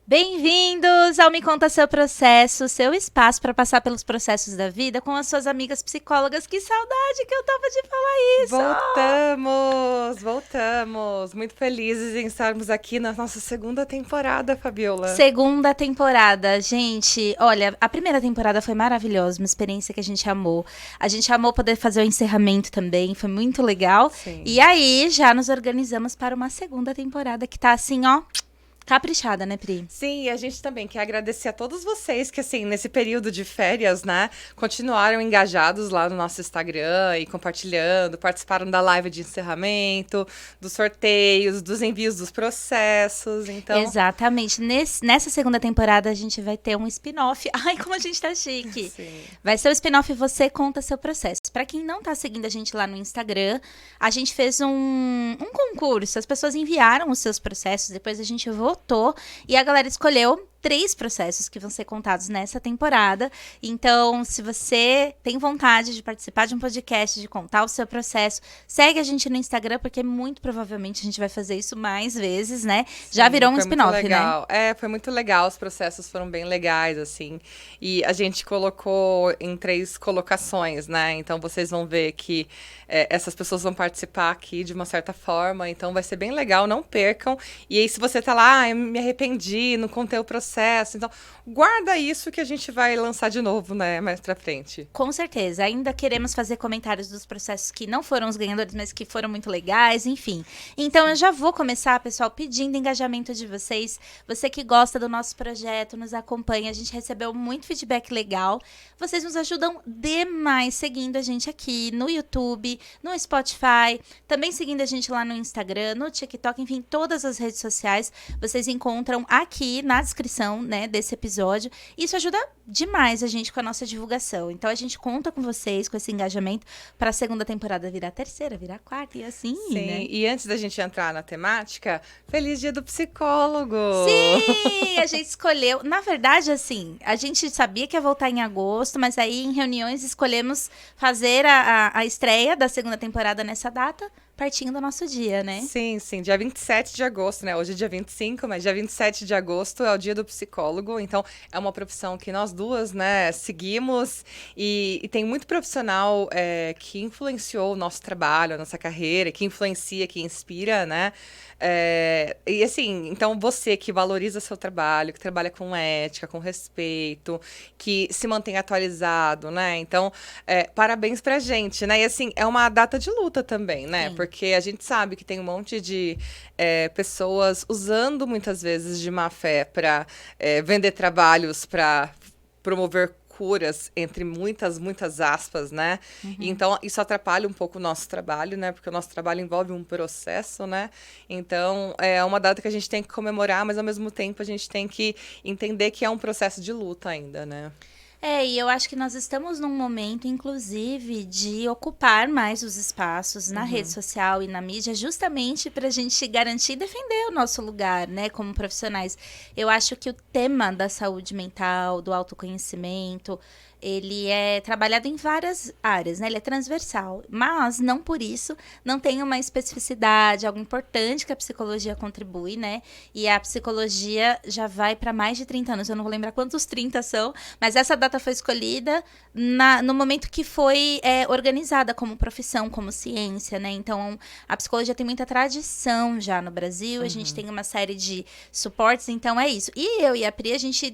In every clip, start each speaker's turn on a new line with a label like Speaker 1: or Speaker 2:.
Speaker 1: Bem-vindos ao Me Conta Seu Processo, seu espaço para passar pelos processos da vida com as suas amigas psicólogas. Que saudade que eu tava de falar isso!
Speaker 2: Voltamos! Muito felizes em estarmos aqui na nossa segunda temporada, Fabiola.
Speaker 1: Segunda temporada, gente. Olha, a primeira temporada foi maravilhosa, uma experiência que a gente amou. A gente amou poder fazer o encerramento também, foi muito legal.
Speaker 2: Sim.
Speaker 1: E aí, já nos organizamos para uma segunda temporada que tá assim, ó, caprichada, né, Pri?
Speaker 2: Sim, e a gente também quer agradecer a todos vocês que, assim, nesse período de férias, né, continuaram engajados lá no nosso Instagram e compartilhando, participaram da live de encerramento, dos sorteios, dos envios dos processos, então...
Speaker 1: Exatamente. Nessa segunda temporada, a gente vai ter um spin-off. Ai, como a gente tá chique!
Speaker 2: Sim.
Speaker 1: Vai ser o spin-off Você Conta Seu Processo. Pra quem não tá seguindo a gente lá no Instagram, a gente fez um concurso. As pessoas enviaram os seus processos, depois a gente votou e a galera escolheu 3 processos que vão ser contados nessa temporada. Então, se você tem vontade de participar de um podcast, de contar o seu processo, segue a gente no Instagram, porque muito provavelmente a gente vai fazer isso mais vezes, né?
Speaker 2: Sim,
Speaker 1: já virou um
Speaker 2: foi muito
Speaker 1: spin-off, né?
Speaker 2: legal. É, foi muito legal, os processos foram bem legais, assim. E a gente colocou em 3 colocações, né? Então vocês vão ver que essas pessoas vão participar aqui de uma certa forma, então vai ser bem legal, não percam. E aí, se você tá lá, eu me arrependi, não contei o processo, então guarda isso que a gente vai lançar de novo, né, mais pra frente.
Speaker 1: Com certeza. Ainda queremos fazer comentários dos processos que não foram os ganhadores, mas que foram muito legais, enfim. Então, eu já vou começar, pessoal, pedindo engajamento de vocês. Você que gosta do nosso projeto, nos acompanha. A gente recebeu muito feedback legal. Vocês nos ajudam demais seguindo a gente aqui no YouTube, no Spotify, também seguindo a gente lá no Instagram, no TikTok, enfim, todas as redes sociais. Vocês encontram aqui na descrição, né, desse episódio. Isso ajuda demais a gente com a nossa divulgação. Então a gente conta com vocês, com esse engajamento, para a segunda temporada virar a terceira, virar a quarta e assim,
Speaker 2: Sim,
Speaker 1: né?
Speaker 2: e antes da gente entrar na temática, feliz dia do psicólogo!
Speaker 1: Sim, a gente escolheu. Na verdade, assim, a gente sabia que ia voltar em agosto, mas aí em reuniões escolhemos fazer a estreia da segunda temporada nessa data, partindo do nosso dia, né?
Speaker 2: Sim, dia 27 de agosto, né? Hoje é dia 25, mas dia 27 de agosto é o dia do psicólogo. Então, é uma profissão que nós duas, né, seguimos. E tem muito profissional que influenciou o nosso trabalho, a nossa carreira, que influencia, que inspira, né? E assim, então você que valoriza seu trabalho, que trabalha com ética, com respeito, que se mantém atualizado, né? Então, parabéns pra gente, né? E assim, é uma data de luta também, né?
Speaker 1: Sim.
Speaker 2: Porque a gente sabe que tem um monte de pessoas usando muitas vezes de má fé para vender trabalhos, para promover curas, entre muitas aspas, né? Então, isso atrapalha um pouco o nosso trabalho, né? Porque o nosso trabalho envolve um processo, né? Então, é uma data que a gente tem que comemorar, mas ao mesmo tempo a gente tem que entender que é um processo de luta ainda, né?
Speaker 1: E eu acho que nós estamos num momento, inclusive, de ocupar mais os espaços na rede social e na mídia, justamente para a gente garantir e defender o nosso lugar, né, como profissionais. Eu acho que o tema da saúde mental, do autoconhecimento, ele é trabalhado em várias áreas, né? Ele é transversal, mas não por isso não tem uma especificidade, algo importante que a psicologia contribui, né? E a psicologia já vai para mais de 30 anos, eu não vou lembrar quantos 30 são, mas essa data foi escolhida no momento que foi organizada como profissão, como ciência, né? Então, a psicologia tem muita tradição já no Brasil, a gente tem uma série de suportes, então é isso. E eu e a Pri,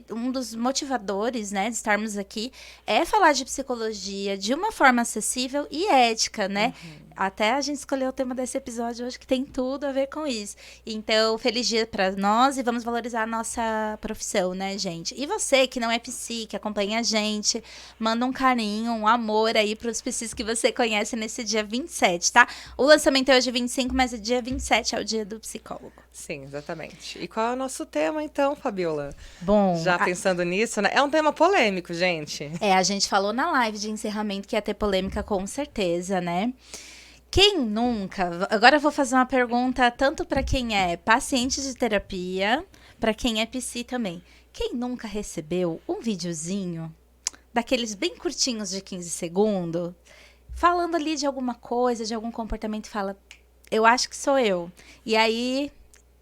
Speaker 1: um dos motivadores, né, de estarmos aqui é falar de psicologia de uma forma acessível e ética, né? Até a gente escolheu o tema desse episódio hoje, que tem tudo a ver com isso. Então, feliz dia para nós e vamos valorizar a nossa profissão, né, gente? E você que não é psi, que acompanha a gente, manda um carinho, um amor aí pros psis que você conhece nesse dia 27, tá? O lançamento é hoje 25, mas o dia 27 é o dia do psicólogo.
Speaker 2: Sim, exatamente. E qual é o nosso tema, então, Fabiola?
Speaker 1: Bom,
Speaker 2: Já pensando nisso, né? É um tema polêmico, gente.
Speaker 1: a gente falou na live de encerramento que ia ter polêmica, com certeza, né? Quem nunca? Agora eu vou fazer uma pergunta tanto para quem é paciente de terapia, para quem é psi também. Quem nunca recebeu um videozinho daqueles bem curtinhos de 15 segundos, falando ali de alguma coisa, de algum comportamento, fala, eu acho que sou eu. E aí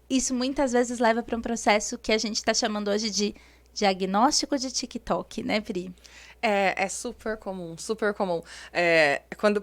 Speaker 1: isso muitas vezes leva para um processo que a gente está chamando hoje de diagnóstico de TikTok, né, Pri?
Speaker 2: É super comum, super comum.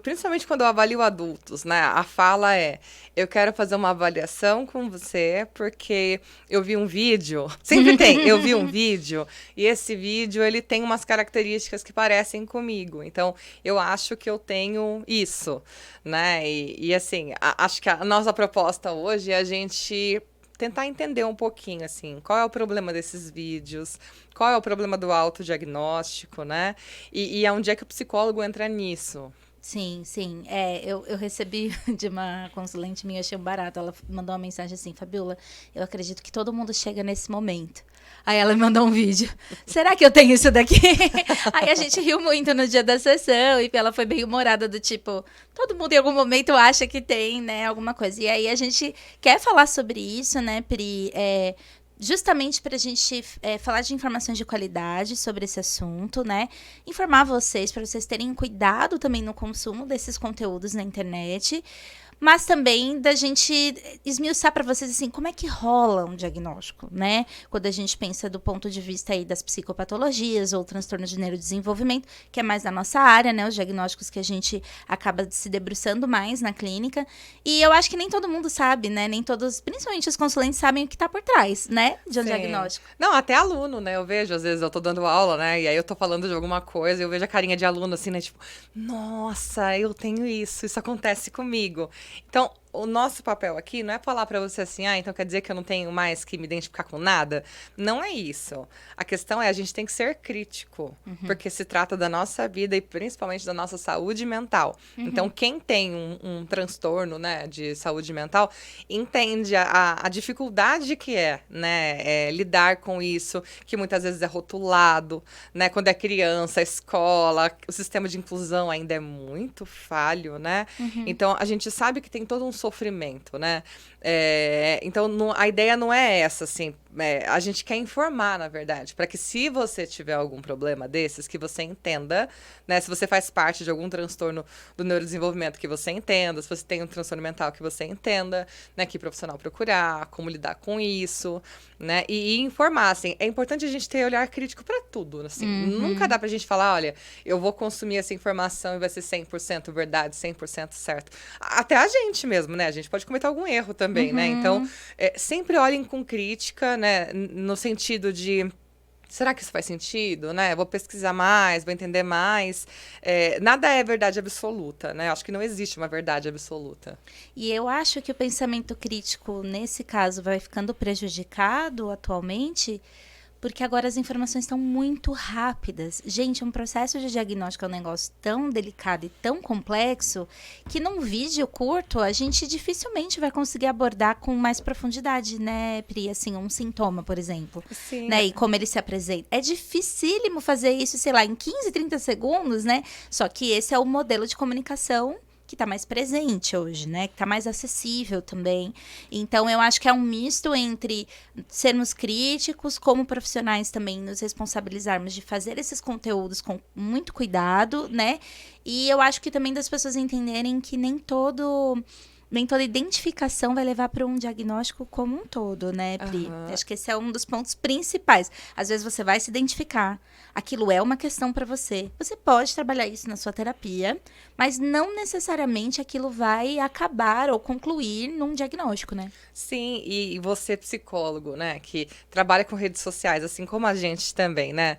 Speaker 2: Principalmente quando eu avalio adultos, né? A fala é: eu quero fazer uma avaliação com você porque eu vi um vídeo. Sempre tem, eu vi um vídeo e esse vídeo ele tem umas características que parecem comigo. Então, eu acho que eu tenho isso, né? E assim, acho que a nossa proposta hoje é a gente tentar entender um pouquinho, assim, qual é o problema desses vídeos, qual é o problema do autodiagnóstico, né? E aonde é que o psicólogo entra nisso?
Speaker 1: Sim, sim. Eu recebi de uma consulente minha, achei um barato. Ela mandou uma mensagem assim: Fabiola, eu acredito que todo mundo chega nesse momento. Aí ela me mandou um vídeo. Será que eu tenho isso daqui? Aí a gente riu muito no dia da sessão e ela foi bem humorada do tipo, todo mundo em algum momento acha que tem, né, alguma coisa. E aí a gente quer falar sobre isso, né, Pri? Justamente para a gente falar de informações de qualidade sobre esse assunto, né? Informar vocês, para vocês terem cuidado também no consumo desses conteúdos na internet. Mas também da gente esmiuçar para vocês, assim, como é que rola um diagnóstico, né? Quando a gente pensa do ponto de vista aí das psicopatologias ou transtorno de neurodesenvolvimento, que é mais da nossa área, né? Os diagnósticos que a gente acaba se debruçando mais na clínica. E eu acho que nem todo mundo sabe, né? Nem todos, principalmente os consulentes, sabem o que tá por trás, né? De um
Speaker 2: Sim.
Speaker 1: diagnóstico.
Speaker 2: Não, até aluno, né? Eu vejo, às vezes, eu tô dando aula, né? E aí eu tô falando de alguma coisa e eu vejo a carinha de aluno, assim, né? Tipo, nossa, eu tenho isso acontece comigo. Então, o nosso papel aqui não é falar pra você assim, então quer dizer que eu não tenho mais que me identificar com nada? Não é isso. A questão é a gente tem que ser crítico, porque se trata da nossa vida e principalmente da nossa saúde mental. Então, quem tem um transtorno, né, de saúde mental, entende a dificuldade que é, né, lidar com isso, que muitas vezes é rotulado, né, quando é criança, a escola, o sistema de inclusão ainda é muito falho, né? Então, a gente sabe que tem todo um sofrimento, né? Então, a ideia não é essa, assim. A gente quer informar, na verdade, para que se você tiver algum problema desses, que você entenda, né? Se você faz parte de algum transtorno do neurodesenvolvimento, que você entenda. Se você tem um transtorno mental, que você entenda, né? Que profissional procurar, como lidar com isso, né? E informar, assim. É importante a gente ter olhar crítico para tudo, assim. Nunca dá pra gente falar, olha, eu vou consumir essa informação e vai ser 100% verdade, 100% certo. Até a gente mesmo, né? A gente pode cometer algum erro também, né? Então, sempre olhem com crítica, né? No sentido de, será que isso faz sentido, né? Vou pesquisar mais, vou entender mais. Nada é verdade absoluta, né? Acho que não existe uma verdade absoluta.
Speaker 1: E eu acho que o pensamento crítico, nesse caso, vai ficando prejudicado atualmente, porque agora as informações estão muito rápidas. Gente, um processo de diagnóstico é um negócio tão delicado e tão complexo que num vídeo curto a gente dificilmente vai conseguir abordar com mais profundidade, né, Pri? Assim, um sintoma, por exemplo.
Speaker 2: Sim.
Speaker 1: Né? E como ele se apresenta. É dificílimo fazer isso, sei lá, em 15, 30 segundos, né? Só que esse é o modelo de comunicação que está mais presente hoje, né? Que está mais acessível também. Então, eu acho que é um misto entre sermos críticos, como profissionais também nos responsabilizarmos de fazer esses conteúdos com muito cuidado, né? E eu acho que também das pessoas entenderem que nem toda identificação vai levar para um diagnóstico como um todo, né, Pri? Acho que esse é um dos pontos principais. Às vezes você vai se identificar, aquilo é uma questão para você. Você pode trabalhar isso na sua terapia, mas não necessariamente aquilo vai acabar ou concluir num diagnóstico, né?
Speaker 2: Sim, e você psicólogo, né, que trabalha com redes sociais, assim como a gente também, né?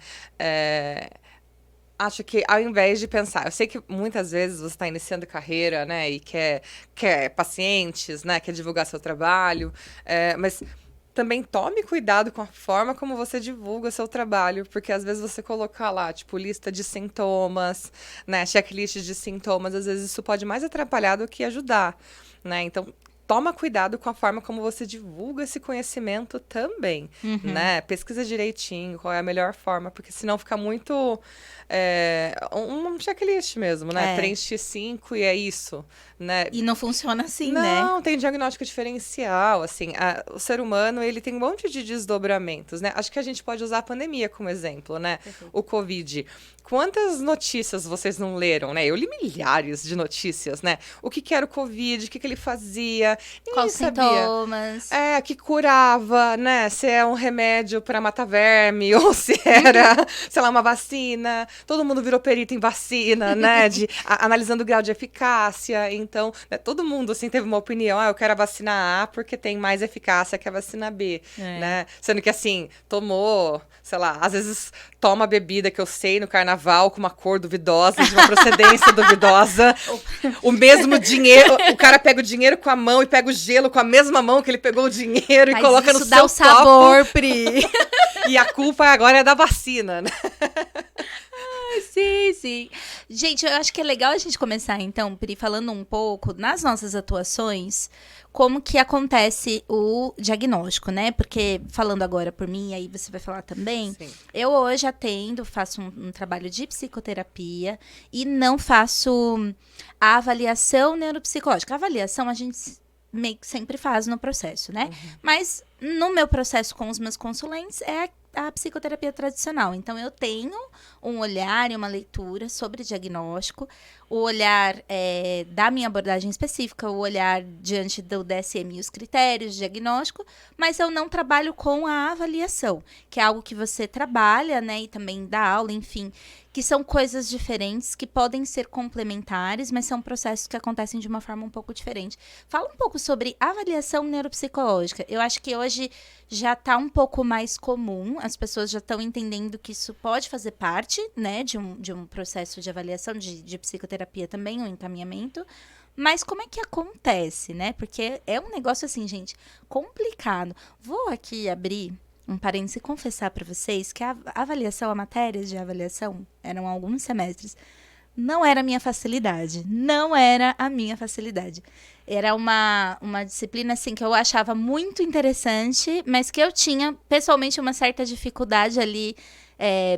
Speaker 2: Acho que ao invés de pensar, eu sei que muitas vezes você está iniciando carreira, né, e quer pacientes, né, quer divulgar seu trabalho, mas também tome cuidado com a forma como você divulga seu trabalho, porque às vezes você colocar lá, tipo, lista de sintomas, né, checklist de sintomas, às vezes isso pode mais atrapalhar do que ajudar, né, então toma cuidado com a forma como você divulga esse conhecimento também, né? Pesquisa direitinho qual é a melhor forma, porque senão fica muito um checklist mesmo, né? Preenche 5 e é isso, né?
Speaker 1: E não funciona assim, né?
Speaker 2: Não, tem diagnóstico diferencial, assim, o ser humano, ele tem um monte de desdobramentos, né? Acho que a gente pode usar a pandemia como exemplo, né? O Covid. Quantas notícias vocês não leram, né? Eu li milhares de notícias, né? O que era o Covid, o que ele fazia, sabia.
Speaker 1: Quais
Speaker 2: Ninguém sabia.
Speaker 1: sintomas?
Speaker 2: Que curava, né? Se é um remédio para matar verme ou se era, sei lá, uma vacina. Todo mundo virou perito em vacina, né? Analisando o grau de eficácia. Então, né, todo mundo, assim, teve uma opinião. Eu quero a vacina A porque tem mais eficácia que a vacina B, né? Sendo que, assim, tomou, sei lá, às vezes toma bebida que eu sei no carnaval com uma cor duvidosa, de uma procedência duvidosa. O mesmo dinheiro, o cara pega o dinheiro com a mão e pega o gelo com a mesma mão que ele pegou o dinheiro e coloca no seu copo.
Speaker 1: Isso dá o sabor, Pri.
Speaker 2: E a culpa agora é da vacina, né?
Speaker 1: Sim, sim. Gente, eu acho que é legal a gente começar, então, Pri, falando um pouco nas nossas atuações, como que acontece o diagnóstico, né? Porque, falando agora por mim, aí você vai falar também,
Speaker 2: Sim.
Speaker 1: eu hoje faço um trabalho de psicoterapia e não faço a avaliação neuropsicológica. A avaliação a gente meio que sempre faz no processo, né? Mas no meu processo com os meus consulentes é a psicoterapia tradicional. Então, eu tenho um olhar e uma leitura sobre diagnóstico, o olhar da minha abordagem específica, o olhar diante do DSM e os critérios de diagnóstico, mas eu não trabalho com a avaliação, que é algo que você trabalha, né, e também dá aula, enfim, que são coisas diferentes, que podem ser complementares, mas são processos que acontecem de uma forma um pouco diferente. Fala um pouco sobre avaliação neuropsicológica. Eu acho que hoje já está um pouco mais comum, as pessoas já estão entendendo que isso pode fazer parte, né, de um processo de avaliação de psicoterapia também, um encaminhamento. Mas como é que acontece, né? Porque é um negócio assim, gente, complicado. Vou aqui abrir um parênteses e confessar para vocês que a avaliação, a matéria de avaliação, eram alguns semestres, não era a minha facilidade. Não era a minha facilidade. Era uma disciplina, assim, que eu achava muito interessante, mas que eu tinha, pessoalmente, uma certa dificuldade ali,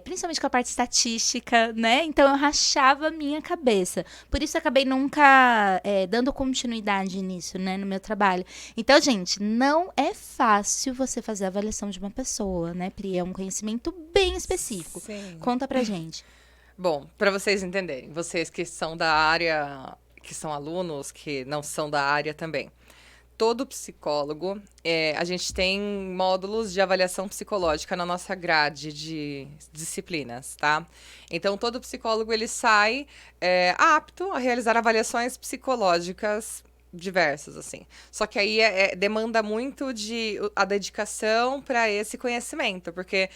Speaker 1: principalmente com a parte estatística, né? Então, eu rachava a minha cabeça. Por isso, eu acabei nunca dando continuidade nisso, né? No meu trabalho. Então, gente, não é fácil você fazer a avaliação de uma pessoa, né, Pri? É um conhecimento bem específico.
Speaker 2: Sim.
Speaker 1: Conta pra gente.
Speaker 2: Bom, para vocês entenderem, vocês que são da área, que são alunos, que não são da área também. Todo psicólogo, a gente tem módulos de avaliação psicológica na nossa grade de disciplinas, tá? Então, todo psicólogo, ele sai apto a realizar avaliações psicológicas diversas, assim. Só que aí demanda muito a dedicação para esse conhecimento, porque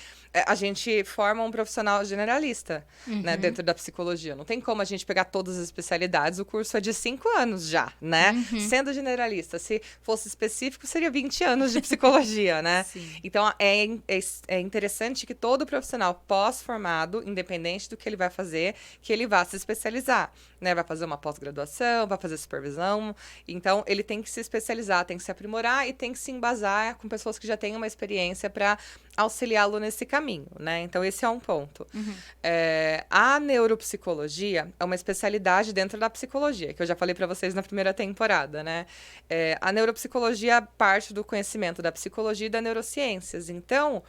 Speaker 2: a gente forma um profissional generalista, né, dentro da psicologia. Não tem como a gente pegar todas as especialidades, o curso é de 5 anos já, né? Sendo generalista, se fosse específico, seria 20 anos de psicologia, né?
Speaker 1: Sim.
Speaker 2: Então, é interessante que todo profissional pós-formado, independente do que ele vai fazer, que ele vá se especializar, né? Vai fazer uma pós-graduação, vai fazer supervisão. Então, ele tem que se especializar, tem que se aprimorar e tem que se embasar com pessoas que já têm uma experiência para auxiliá-lo nesse caminho, né? Então, esse é um ponto. A neuropsicologia é uma especialidade dentro da psicologia, que eu já falei para vocês na primeira temporada, né? A neuropsicologia parte do conhecimento da psicologia e da neurociências. Então,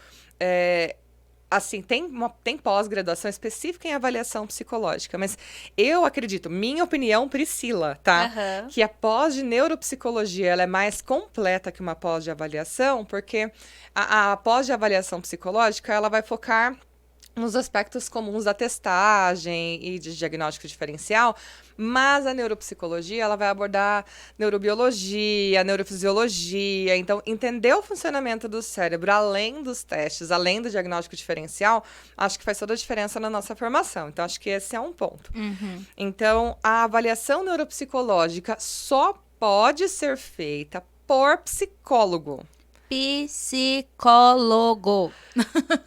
Speaker 2: assim, tem pós-graduação específica em avaliação psicológica, mas eu acredito, minha opinião, Priscila, tá? Que a pós de neuropsicologia, ela é mais completa que uma pós de avaliação, porque a pós de avaliação psicológica, ela vai focar nos aspectos comuns da testagem e de diagnóstico diferencial, mas a neuropsicologia, ela vai abordar neurobiologia, neurofisiologia, então entender o funcionamento do cérebro além dos testes, além do diagnóstico diferencial, acho que faz toda a diferença na nossa formação. Então, acho que esse é um ponto. Então, a avaliação neuropsicológica só pode ser feita por psicólogo.
Speaker 1: Psicólogo.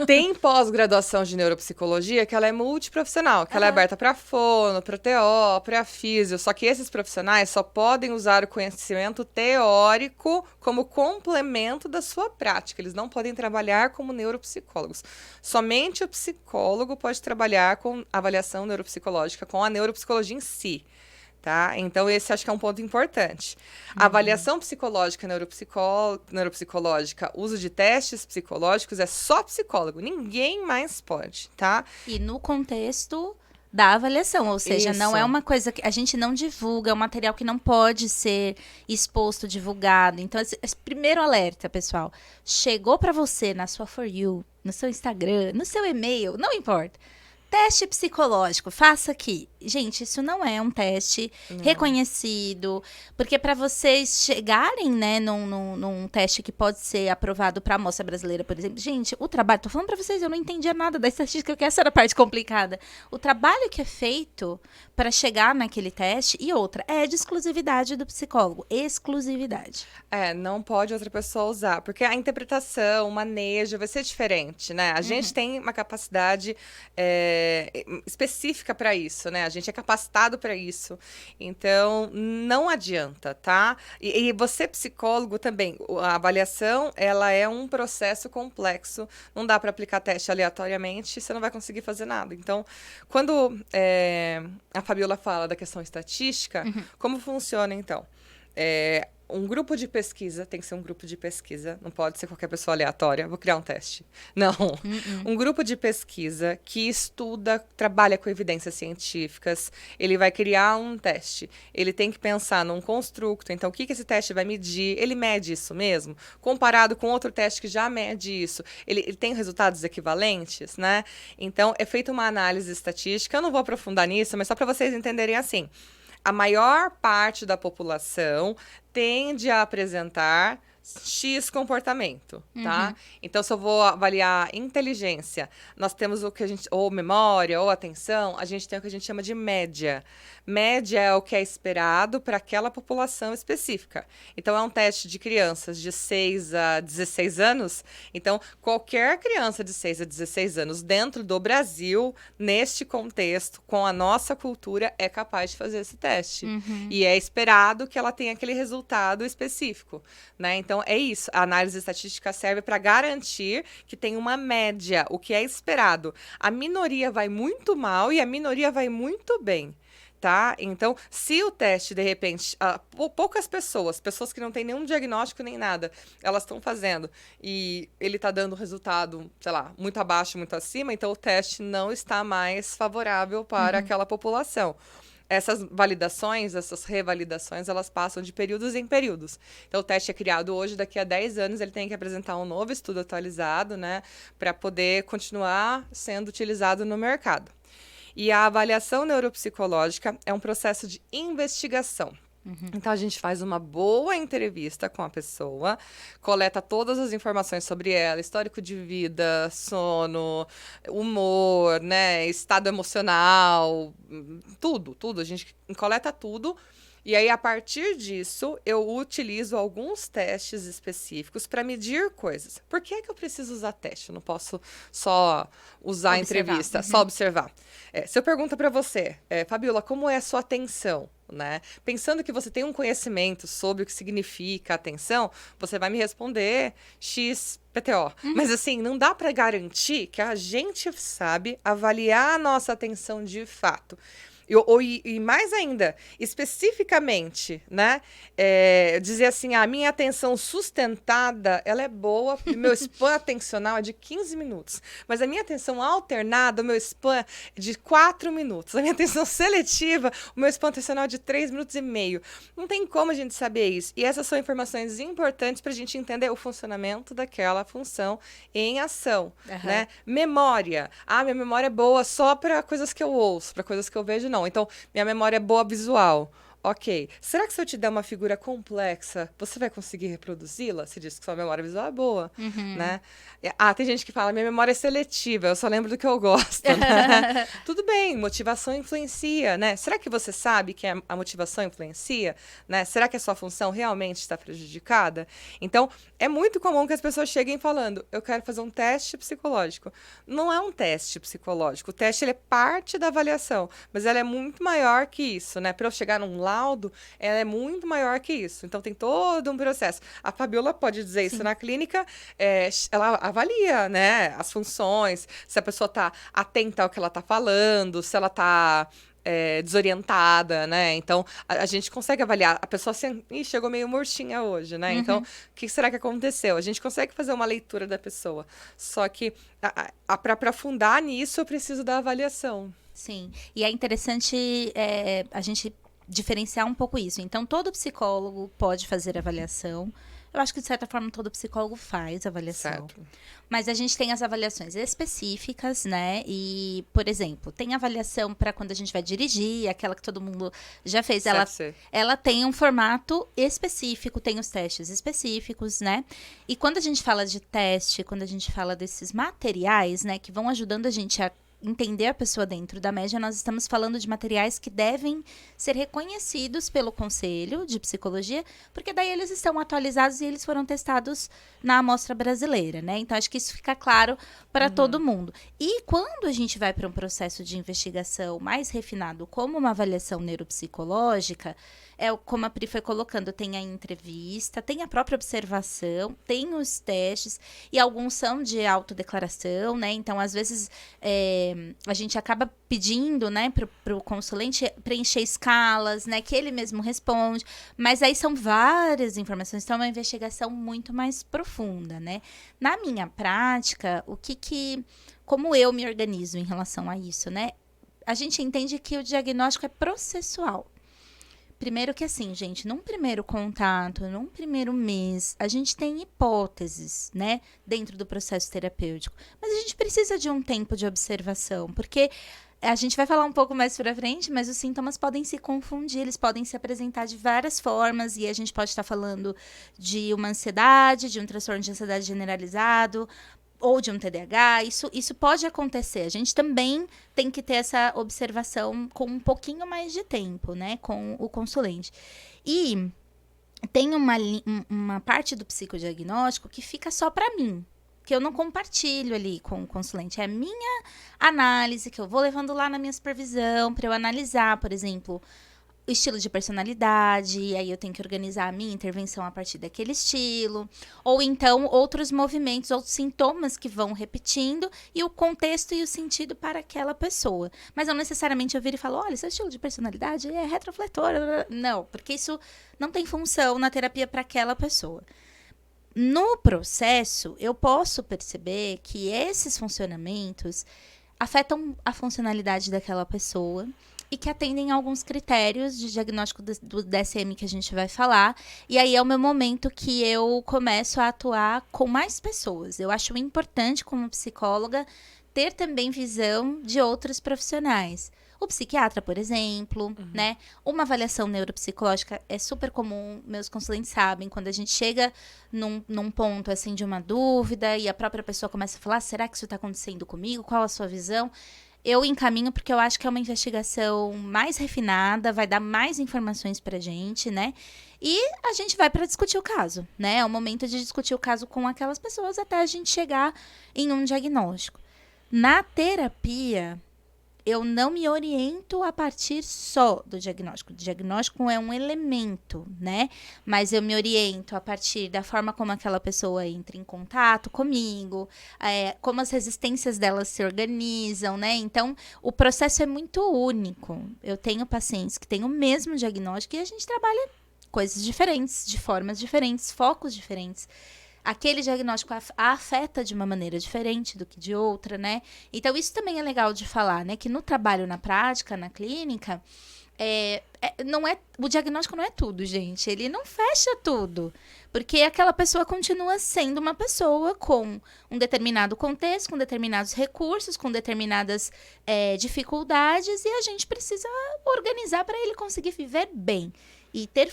Speaker 2: Tem pós-graduação de neuropsicologia que ela é multiprofissional, que ela é aberta para fono, para TO, para físio, só que esses profissionais só podem usar o conhecimento teórico como complemento da sua prática, eles não podem trabalhar como neuropsicólogos. Somente o psicólogo pode trabalhar com avaliação neuropsicológica, com a neuropsicologia em si. Tá? Então, esse acho que é um ponto importante. A avaliação psicológica, neuropsicológica, uso de testes psicológicos é só psicólogo, ninguém mais pode, tá?
Speaker 1: E no contexto da avaliação, ou seja, não é
Speaker 2: Isso.
Speaker 1: uma coisa que a gente não divulga, é um material que não pode ser exposto, divulgado. Então, esse primeiro alerta, pessoal, chegou para você na sua For You, no seu Instagram, no seu e-mail, não importa. Teste psicológico, faça aqui. Gente, isso não é um teste reconhecido, porque para vocês chegarem, né, num teste que pode ser aprovado para a amostra brasileira, por exemplo, gente, o trabalho, tô falando para vocês, eu não entendia nada da estatística, que essa era a parte complicada. O trabalho que é feito para chegar naquele teste e outra, é de exclusividade do psicólogo, exclusividade.
Speaker 2: Não pode outra pessoa usar, porque a interpretação, o manejo vai ser diferente, né? A gente tem uma capacidade específica para isso, né? A gente é capacitado para isso. Então, não adianta, tá? E você, psicólogo, também, a avaliação, ela é um processo complexo. Não dá para aplicar teste aleatoriamente, você não vai conseguir fazer nada. Então, quando a Fabiola fala da questão estatística, como funciona, então? Um grupo de pesquisa tem que ser um grupo de pesquisa, não pode ser qualquer pessoa aleatória. Vou criar um teste. Não. Um grupo de pesquisa que estuda, trabalha com evidências científicas, ele vai criar um teste. Ele tem que pensar num construto. Então, o que esse teste vai medir? Ele mede isso mesmo? Comparado com outro teste que já mede isso. Ele tem resultados equivalentes, né? Então, é feita uma análise estatística. Eu não vou aprofundar nisso, mas só para vocês entenderem assim. A maior parte da população tende a apresentar X comportamento, tá? Então, se eu vou avaliar inteligência, nós temos o que a gente, ou memória, ou atenção, a gente tem o que a gente chama de média. Média é o que é esperado para aquela população específica. Então, é um teste de crianças de 6 a 16 anos. Então, qualquer criança de 6 a 16 anos dentro do Brasil, neste contexto, com a nossa cultura, é capaz de fazer esse teste. E é esperado que ela tenha aquele resultado específico, né? Então, é isso. A análise estatística serve para garantir que tem uma média, o que é esperado. A minoria vai muito mal e a minoria vai muito bem. Tá? Então, se o teste, de repente, poucas pessoas que não têm nenhum diagnóstico nem nada, elas estão fazendo e ele está dando resultado, sei lá, muito abaixo, muito acima, então o teste não está mais favorável para aquela população. Essas validações, essas revalidações, elas passam de períodos em períodos. Então, o teste é criado hoje, daqui a 10 anos ele tem que apresentar um novo estudo atualizado, né, para poder continuar sendo utilizado no mercado. E a avaliação neuropsicológica é um processo de investigação. Então, a gente faz uma boa entrevista com a pessoa, coleta todas as informações sobre ela, histórico de vida, sono, humor, né, estado emocional, tudo. A gente coleta tudo. E aí, a partir disso, eu utilizo alguns testes específicos para medir coisas. Por que é que eu preciso usar teste? Eu não posso só usar a entrevista, só observar. Se eu pergunto para você, Fabiola, como é a sua atenção? Né? Pensando que você tem um conhecimento sobre o que significa atenção, você vai me responder XPTO. Mas assim, não dá para garantir que a gente sabe avaliar a nossa atenção de fato. E mais ainda, especificamente, né? Dizer assim, a minha atenção sustentada, ela é boa, o meu span atencional é de 15 minutos. Mas a minha atenção alternada, o meu span é de 4 minutos. A minha atenção seletiva, o meu span atencional é de 3 minutos e meio. Não tem como a gente saber isso. E essas são informações importantes para a gente entender o funcionamento daquela função em ação, né? Memória. Minha memória é boa só para coisas que eu ouço, para coisas que eu vejo, não. Então, minha memória é boa visual. Ok. Será que se eu te der uma figura complexa, você vai conseguir reproduzi-la? Você disse que sua memória visual é boa, né? Tem gente que fala, minha memória é seletiva, eu só lembro do que eu gosto, né? Tudo bem, motivação influencia, né? Será que você sabe que a motivação influencia, né? Será que a sua função realmente está prejudicada? Então, é muito comum que as pessoas cheguem falando, eu quero fazer um teste psicológico. Não é um teste psicológico, o teste ele é parte da avaliação, mas ela é muito maior que isso, né? Para eu chegar num laudo, ela é muito maior que isso. Então, tem todo um processo. A Fabiola pode dizer isso na clínica, ela avalia, né, as funções, se a pessoa está atenta ao que ela está falando, se ela está desorientada, né? Então, a gente consegue avaliar. A pessoa assim, chegou meio murchinha hoje, né? Então, o que será que aconteceu? A gente consegue fazer uma leitura da pessoa. Só que, para aprofundar nisso, eu preciso da avaliação.
Speaker 1: Sim, e é interessante a gente diferenciar um pouco isso. Então, todo psicólogo pode fazer avaliação. Eu acho que, de certa forma, todo psicólogo faz avaliação.
Speaker 2: Certo.
Speaker 1: Mas a gente tem as avaliações específicas, né? E, por exemplo, tem avaliação para quando a gente vai dirigir, aquela que todo mundo já fez.
Speaker 2: CFC.
Speaker 1: Ela tem um formato específico, tem os testes específicos, né? E quando a gente fala de teste, quando a gente fala desses materiais, né, que vão ajudando a gente a entender a pessoa dentro da média, nós estamos falando de materiais que devem ser reconhecidos pelo Conselho de Psicologia, porque daí eles estão atualizados e eles foram testados na amostra brasileira, né? Então, acho que isso fica claro para todo mundo. E quando a gente vai para um processo de investigação mais refinado, como uma avaliação neuropsicológica, como a Pri foi colocando, tem a entrevista, tem a própria observação, tem os testes, e alguns são de autodeclaração, né? Então, às vezes, a gente acaba pedindo, né, pro consulente preencher escalas, né, que ele mesmo responde, mas aí são várias informações, então é uma investigação muito mais profunda, né? Na minha prática, como eu me organizo em relação a isso, né? A gente entende que o diagnóstico é processual. Primeiro que assim, gente, num primeiro contato, num primeiro mês, a gente tem hipóteses, né, dentro do processo terapêutico. Mas a gente precisa de um tempo de observação, porque a gente vai falar um pouco mais pra frente, mas os sintomas podem se confundir, eles podem se apresentar de várias formas, e a gente pode estar falando de uma ansiedade, de um transtorno de ansiedade generalizado, ou de um TDAH, isso pode acontecer. A gente também tem que ter essa observação com um pouquinho mais de tempo, né, com o consulente. E tem uma parte do psicodiagnóstico que fica só para mim, que eu não compartilho ali com o consulente. É a minha análise, que eu vou levando lá na minha supervisão, para eu analisar, por exemplo, o estilo de personalidade, e aí eu tenho que organizar a minha intervenção a partir daquele estilo, ou então outros movimentos, outros sintomas que vão repetindo, e o contexto e o sentido para aquela pessoa. Mas não necessariamente eu viro e falo, olha, seu estilo de personalidade é retrofletor. Não, porque isso não tem função na terapia para aquela pessoa. No processo, eu posso perceber que esses funcionamentos afetam a funcionalidade daquela pessoa, e que atendem a alguns critérios de diagnóstico do DSM que a gente vai falar. E aí é o meu momento que eu começo a atuar com mais pessoas. Eu acho importante, como psicóloga, ter também visão de outros profissionais. O psiquiatra, por exemplo, né? Uma avaliação neuropsicológica é super comum, meus consulentes sabem, quando a gente chega num ponto, assim, de uma dúvida e a própria pessoa começa a falar, será que isso está acontecendo comigo? Qual a sua visão? Eu encaminho porque eu acho que é uma investigação mais refinada, vai dar mais informações pra gente, né? E a gente vai para discutir o caso, né? É o momento de discutir o caso com aquelas pessoas até a gente chegar em um diagnóstico. Na terapia, eu não me oriento a partir só do diagnóstico. O diagnóstico é um elemento, né? Mas eu me oriento a partir da forma como aquela pessoa entra em contato comigo, como as resistências delas se organizam, né? Então, o processo é muito único. Eu tenho pacientes que têm o mesmo diagnóstico e a gente trabalha coisas diferentes, de formas diferentes, focos diferentes. Aquele diagnóstico a afeta de uma maneira diferente do que de outra, né? Então, isso também é legal de falar, né? Que no trabalho, na prática, na clínica, o diagnóstico não é tudo, gente. Ele não fecha tudo. Porque aquela pessoa continua sendo uma pessoa com um determinado contexto, com determinados recursos, com determinadas dificuldades, e a gente precisa organizar para ele conseguir viver bem. E ter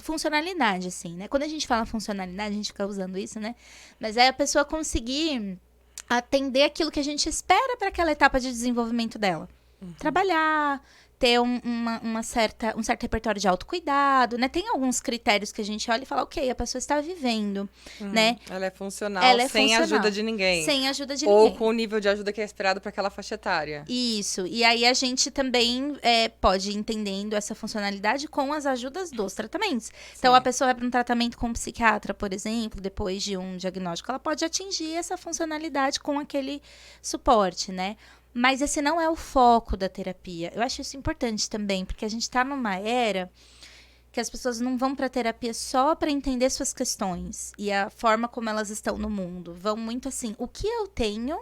Speaker 1: funcionalidade, assim, né? Quando a gente fala funcionalidade, a gente fica usando isso, né? Mas é a pessoa conseguir atender aquilo que a gente espera para aquela etapa de desenvolvimento dela. Trabalhar, ter um certo repertório de autocuidado, né? Tem alguns critérios que a gente olha e fala, ok, a pessoa está vivendo, né?
Speaker 2: Ela é funcional,
Speaker 1: Sem
Speaker 2: ajuda de ninguém.
Speaker 1: Sem ajuda de
Speaker 2: ninguém.
Speaker 1: Ou
Speaker 2: com o nível de ajuda que é esperado para aquela faixa etária.
Speaker 1: Isso. E aí a gente também pode ir entendendo essa funcionalidade com as ajudas dos tratamentos. Sim. Então, a pessoa vai para um tratamento com um psiquiatra, por exemplo, depois de um diagnóstico, ela pode atingir essa funcionalidade com aquele suporte, né? Mas esse não é o foco da terapia. Eu acho isso importante também, porque a gente está numa era que as pessoas não vão para terapia só para entender suas questões e a forma como elas estão no mundo. Vão muito assim, o que eu tenho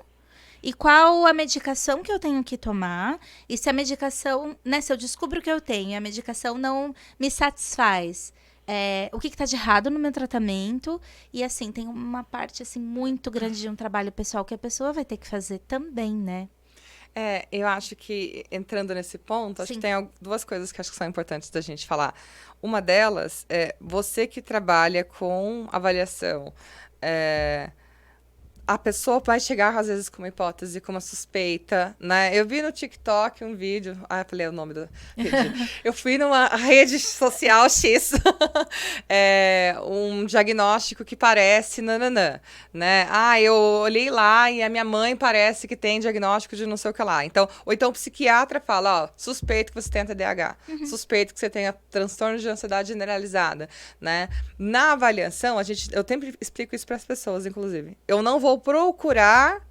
Speaker 1: e qual a medicação que eu tenho que tomar, e se a medicação, né, se eu descubro que eu tenho, a medicação não me satisfaz, o que está de errado no meu tratamento, e assim, tem uma parte assim muito grande de um trabalho pessoal que a pessoa vai ter que fazer também, né?
Speaker 2: Eu acho que, entrando nesse ponto, acho
Speaker 1: Sim.
Speaker 2: que tem duas coisas que acho que são importantes da gente falar. Uma delas é você que trabalha com avaliação. A pessoa vai chegar, às vezes, com uma hipótese, com uma suspeita, né? Eu vi no TikTok um vídeo... eu falei o nome da rede. Eu fui numa rede social X, um diagnóstico que parece nananã, né? Eu olhei lá e a minha mãe parece que tem diagnóstico de não sei o que lá. Então, ou então o psiquiatra fala, suspeito que você tenha TDAH, suspeito que você tenha transtorno de ansiedade generalizada, né? Na avaliação, eu sempre explico isso para as pessoas, inclusive. Eu não vou procurar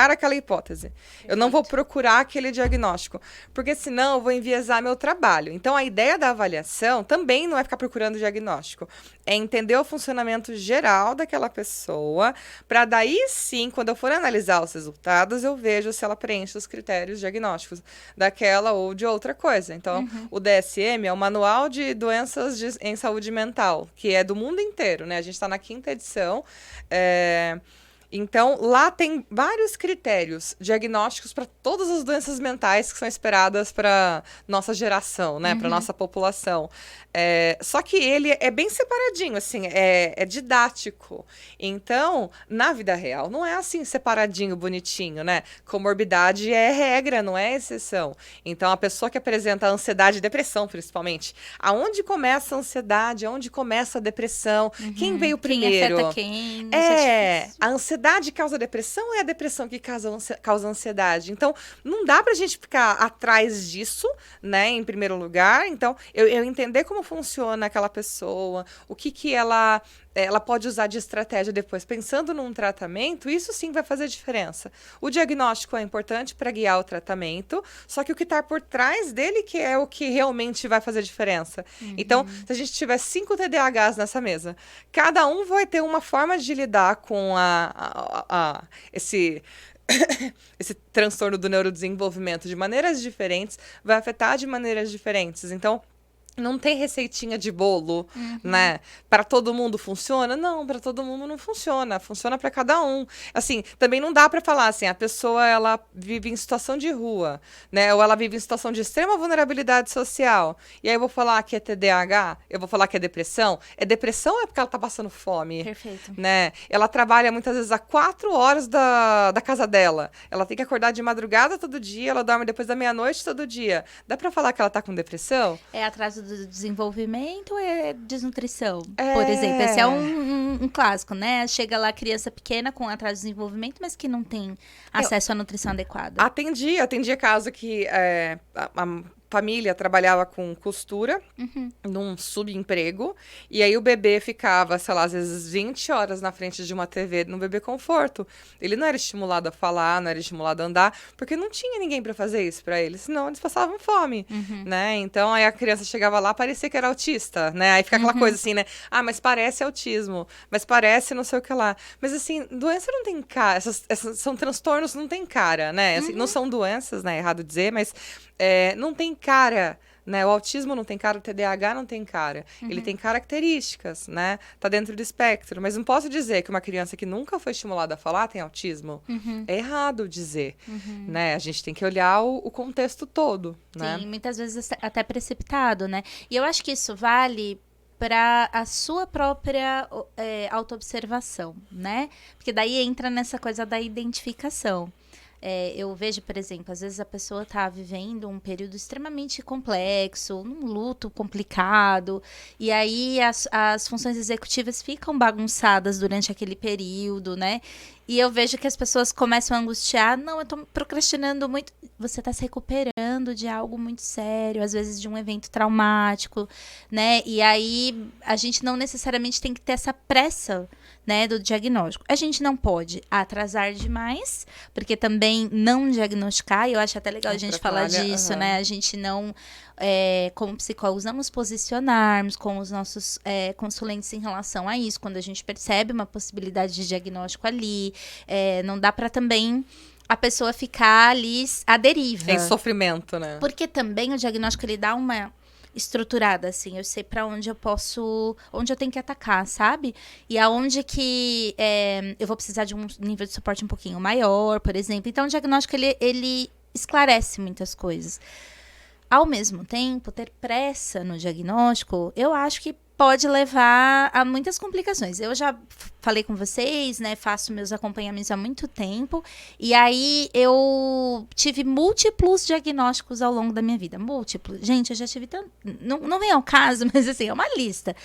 Speaker 2: aquela hipótese. Perfeito. Eu não vou procurar aquele diagnóstico, porque senão eu vou enviesar meu trabalho. Então, a ideia da avaliação também não é ficar procurando diagnóstico, é entender o funcionamento geral daquela pessoa, para daí sim, quando eu for analisar os resultados, eu vejo se ela preenche os critérios diagnósticos daquela ou de outra coisa. Então, o DSM é o Manual de Doenças em Saúde Mental, que é do mundo inteiro, né? A gente está na 5ª edição. Então, lá tem vários critérios diagnósticos para todas as doenças mentais que são esperadas para nossa geração, né? Para nossa população. Só que ele é bem separadinho, assim, é didático. Então, na vida real, não é assim separadinho, bonitinho, né? Comorbidade é regra, não é exceção. Então, a pessoa que apresenta ansiedade e depressão, principalmente, aonde começa a ansiedade, aonde começa a depressão, quem veio primeiro?
Speaker 1: Quem afeta quem?
Speaker 2: A ansiedade causa depressão ou é a depressão que causa ansiedade? Então, não dá pra gente ficar atrás disso, né, em primeiro lugar. Então, eu entender como funciona aquela pessoa, o que ela pode usar de estratégia depois, pensando num tratamento, isso sim vai fazer diferença. O diagnóstico é importante para guiar o tratamento, só que o que está por trás dele que é o que realmente vai fazer diferença. Então, se a gente tiver 5 TDAHs nessa mesa, cada um vai ter uma forma de lidar com esse transtorno do neurodesenvolvimento de maneiras diferentes, vai afetar de maneiras diferentes. Então, não tem receitinha de bolo, né? Para todo mundo funciona? Não, para todo mundo não funciona. Funciona para cada um. Assim, também não dá para falar assim, a pessoa ela vive em situação de rua, né? Ou ela vive em situação de extrema vulnerabilidade social. E aí eu vou falar que é TDAH, eu vou falar que é depressão. É depressão é porque ela tá passando fome.
Speaker 1: Perfeito.
Speaker 2: Né? Ela trabalha muitas vezes a 4 horas da casa dela. Ela tem que acordar de madrugada todo dia, ela dorme depois da meia-noite todo dia. Dá para falar que ela tá com depressão?
Speaker 1: É atraso do desenvolvimento ou é desnutrição? Por exemplo, esse é um clássico, né? Chega lá criança pequena com atraso de desenvolvimento, mas que não tem acesso à nutrição adequada.
Speaker 2: Atendi caso que a família trabalhava com costura num subemprego, e aí o bebê ficava, sei lá, às vezes 20 horas na frente de uma TV no bebê conforto. Ele não era estimulado a falar, não era estimulado a andar, porque não tinha ninguém para fazer isso para eles, senão eles passavam fome, né? Então aí a criança chegava lá, parecia que era autista, né? Aí fica aquela coisa assim, né? Mas parece autismo, mas parece não sei o que lá. Mas assim, doença não tem cara, essas são transtornos, não tem cara, né? Assim, não são doenças, né? Errado dizer, mas não tem cara, né? O autismo não tem cara, o TDAH não tem cara. Ele tem características, né? Tá dentro do espectro. Mas não posso dizer que uma criança que nunca foi estimulada a falar tem autismo. É errado dizer, né? A gente tem que olhar o contexto todo, né?
Speaker 1: Sim, muitas vezes até precipitado, né? E eu acho que isso vale para a sua própria autoobservação, né? Porque daí entra nessa coisa da identificação. Eu vejo, por exemplo, às vezes a pessoa está vivendo um período extremamente complexo, um luto complicado, e aí as funções executivas ficam bagunçadas durante aquele período, né? E eu vejo que as pessoas começam a angustiar, não, eu estou procrastinando muito. Você está se recuperando de algo muito sério, às vezes de um evento traumático, né? E aí a gente não necessariamente tem que ter essa pressa, né, do diagnóstico. A gente não pode atrasar demais, porque também não diagnosticar, e eu acho até legal a gente falar disso, né? A gente não, como psicólogos, não nos posicionarmos com os nossos consulentes em relação a isso, quando a gente percebe uma possibilidade de diagnóstico ali. Não dá para também a pessoa ficar ali à deriva.
Speaker 2: Em sofrimento, né?
Speaker 1: Porque também o diagnóstico, ele dá uma estruturada, assim. Eu sei pra onde eu posso... Onde eu tenho que atacar, sabe? E aonde que eu vou precisar de um nível de suporte um pouquinho maior, por exemplo. Então, o diagnóstico, ele esclarece muitas coisas. Ao mesmo tempo, ter pressa no diagnóstico, eu acho que pode levar a muitas complicações. Eu já falei com vocês, né? Faço meus acompanhamentos há muito tempo. E aí, eu tive múltiplos diagnósticos ao longo da minha vida. Múltiplos. Gente, eu já tive tanto... Não vem ao caso, mas assim, é uma lista.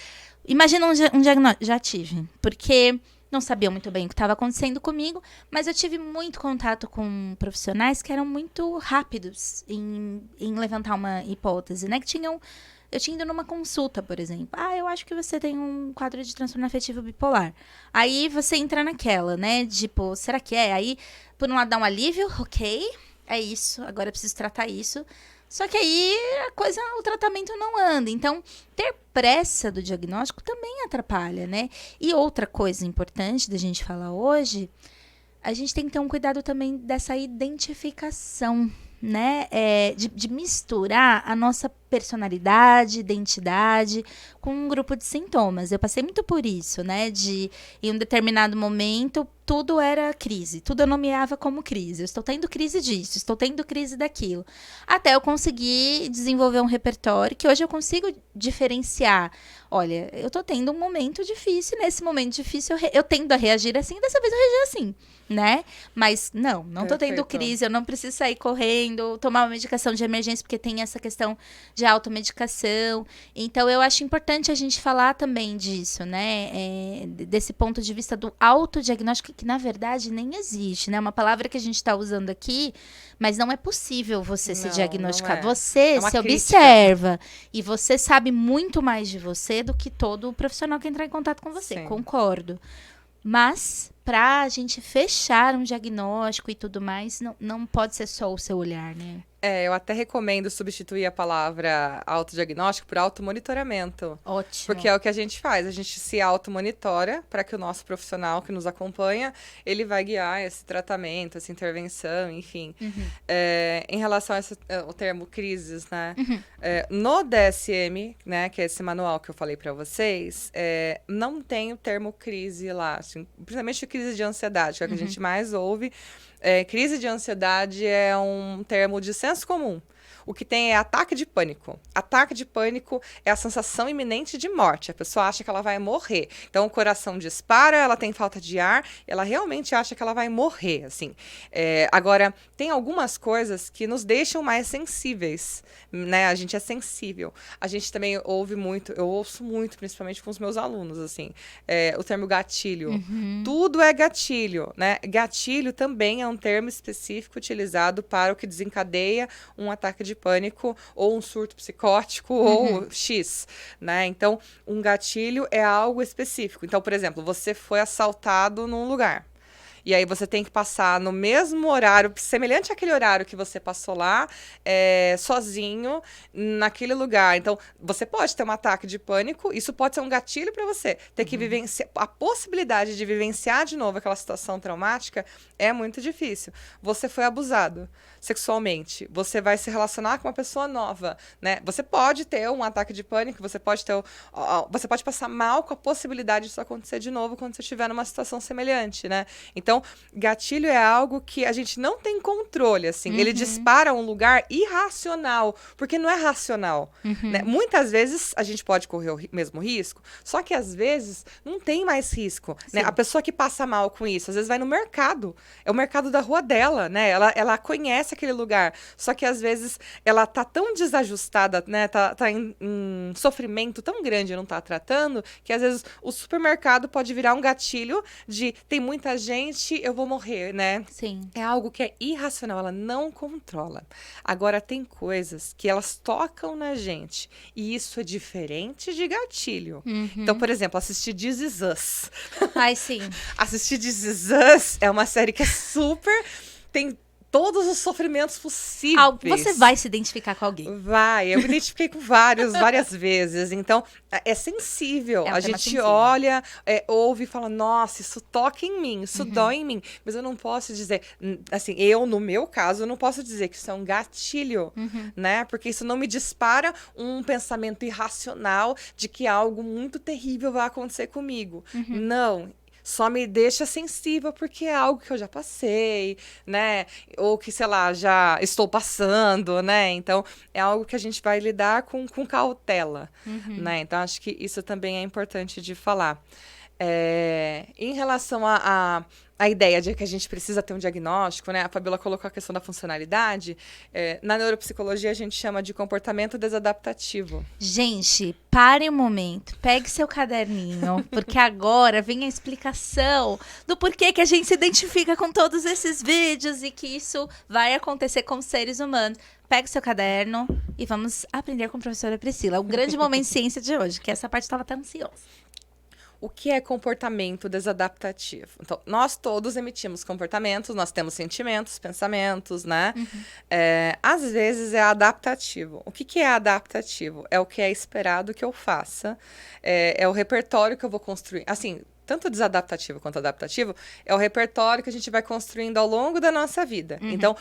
Speaker 1: Imagina um diagnóstico... Já tive. Porque não sabia muito bem o que estava acontecendo comigo, mas eu tive muito contato com profissionais que eram muito rápidos em levantar uma hipótese, né? Eu tinha ido numa consulta, por exemplo. Eu acho que você tem um quadro de transtorno afetivo bipolar. Aí você entra naquela, né? Tipo, será que é? Aí, por um lado, dá um alívio, ok, é isso, agora eu preciso tratar isso. Só que aí o tratamento não anda. Então, ter pressa do diagnóstico também atrapalha, né? E outra coisa importante da gente falar hoje, a gente tem que ter um cuidado também dessa identificação, né? De misturar a nossa personalidade, identidade com um grupo de sintomas. Eu passei muito por isso, né? Em um determinado momento, tudo era crise. Tudo eu nomeava como crise. Eu estou tendo crise disso, estou tendo crise daquilo. Até eu conseguir desenvolver um repertório que hoje eu consigo diferenciar. Olha, eu estou tendo um momento difícil. Nesse momento difícil, eu tendo a reagir assim. Dessa vez eu reagi assim, né? Mas não estou tendo crise. Eu não preciso sair correndo, tomar uma medicação de emergência, porque tem essa questão de automedicação. Então, eu acho importante a gente falar também disso, né? Desse ponto de vista do autodiagnóstico, que na verdade nem existe, né? Uma palavra que a gente está usando aqui, mas não é possível você se diagnosticar.
Speaker 2: Não é.
Speaker 1: Você se observa e você sabe muito mais de você do que todo o profissional que entrar em contato com você. Sim. Concordo. Mas, para a gente fechar um diagnóstico e tudo mais, não pode ser só o seu olhar, né?
Speaker 2: Eu até recomendo substituir a palavra autodiagnóstico por automonitoramento.
Speaker 1: Ótimo.
Speaker 2: Porque é o que a gente faz, a gente se automonitora para que o nosso profissional que nos acompanha, ele vai guiar esse tratamento, essa intervenção, enfim.
Speaker 1: Uhum.
Speaker 2: Em relação ao termo crises, né?
Speaker 1: Uhum.
Speaker 2: No DSM, né, que é esse manual que eu falei para vocês, não tem o termo crise lá, assim, principalmente crise de ansiedade, que é o que a gente mais ouve. Crise de ansiedade é um termo de senso comum. O que tem é ataque de pânico. Ataque de pânico é a sensação iminente de morte. A pessoa acha que ela vai morrer. Então, o coração dispara, ela tem falta de ar, ela realmente acha que ela vai morrer, assim. Agora, tem algumas coisas que nos deixam mais sensíveis, né? A gente é sensível. A gente também ouve muito, eu ouço muito, principalmente com os meus alunos, assim, o termo gatilho.
Speaker 1: Uhum.
Speaker 2: Tudo é gatilho, né? Gatilho também é um termo específico utilizado para o que desencadeia um ataque de pânico ou um surto psicótico ou X, né? Então, um gatilho é algo específico. Então, por exemplo, você foi assaltado num lugar. E aí você tem que passar no mesmo horário, semelhante àquele horário que você passou lá, sozinho, naquele lugar. Então, você pode ter um ataque de pânico, isso pode ser um gatilho para você. Ter que vivenciar, a possibilidade de vivenciar de novo aquela situação traumática é muito difícil. Você foi abusado sexualmente, você vai se relacionar com uma pessoa nova, né? Você pode ter um ataque de pânico, você pode passar mal com a possibilidade disso acontecer de novo quando você estiver numa situação semelhante, né? Então, gatilho é algo que a gente não tem controle, assim. Ele dispara um lugar irracional, porque não é racional, né? Muitas vezes a gente pode correr o mesmo risco, só que às vezes não tem mais risco, né? A pessoa que passa mal com isso, às vezes vai no mercado, é o mercado da rua dela, né? Ela conhece aquele lugar, só que às vezes ela tá tão desajustada, né? Tá em sofrimento tão grande e não tá tratando, que às vezes o supermercado pode virar um gatilho de tem muita gente, eu vou morrer, né?
Speaker 1: Sim.
Speaker 2: É algo que é irracional, ela não controla. Agora, tem coisas que elas tocam na gente, e isso é diferente de gatilho. Então, por exemplo, assistir This Is Us.
Speaker 1: Ai, sim.
Speaker 2: Assistir This Is Us é uma série que é super... todos os sofrimentos possíveis.
Speaker 1: Você vai se identificar com alguém.
Speaker 2: Vai, eu me identifiquei com várias vezes. Então, é sensível.
Speaker 1: É um
Speaker 2: A
Speaker 1: tema
Speaker 2: gente
Speaker 1: sensível.
Speaker 2: olha, ouve e fala, nossa, isso toca em mim, isso dói em mim. Mas eu não posso dizer, assim, no meu caso, eu não posso dizer que isso é um gatilho, né? Porque isso não me dispara um pensamento irracional de que algo muito terrível vai acontecer comigo. Não. Só me deixa sensível porque é algo que eu já passei, né? Ou que, sei lá, já estou passando, né? Então, é algo que a gente vai lidar com cautela, né? Então, acho que isso também é importante de falar. Em relação à ideia de que a gente precisa ter um diagnóstico, né? A Fabiola colocou a questão da funcionalidade. Na neuropsicologia, a gente chama de comportamento desadaptativo.
Speaker 1: Gente, pare um momento, pegue seu caderninho, porque agora vem a explicação do porquê que a gente se identifica com todos esses vídeos e que isso vai acontecer com os seres humanos. Pegue seu caderno e vamos aprender com a professora Priscila. O grande momento de ciência de hoje, que essa parte estava até ansiosa.
Speaker 2: O que é comportamento desadaptativo? Então, nós todos emitimos comportamentos, nós temos sentimentos, pensamentos, né? Às vezes é adaptativo. O que é adaptativo? É o que é esperado que eu faça, é o repertório que eu vou construir. Assim, tanto desadaptativo quanto adaptativo, é o repertório que a gente vai construindo ao longo da nossa vida. Então,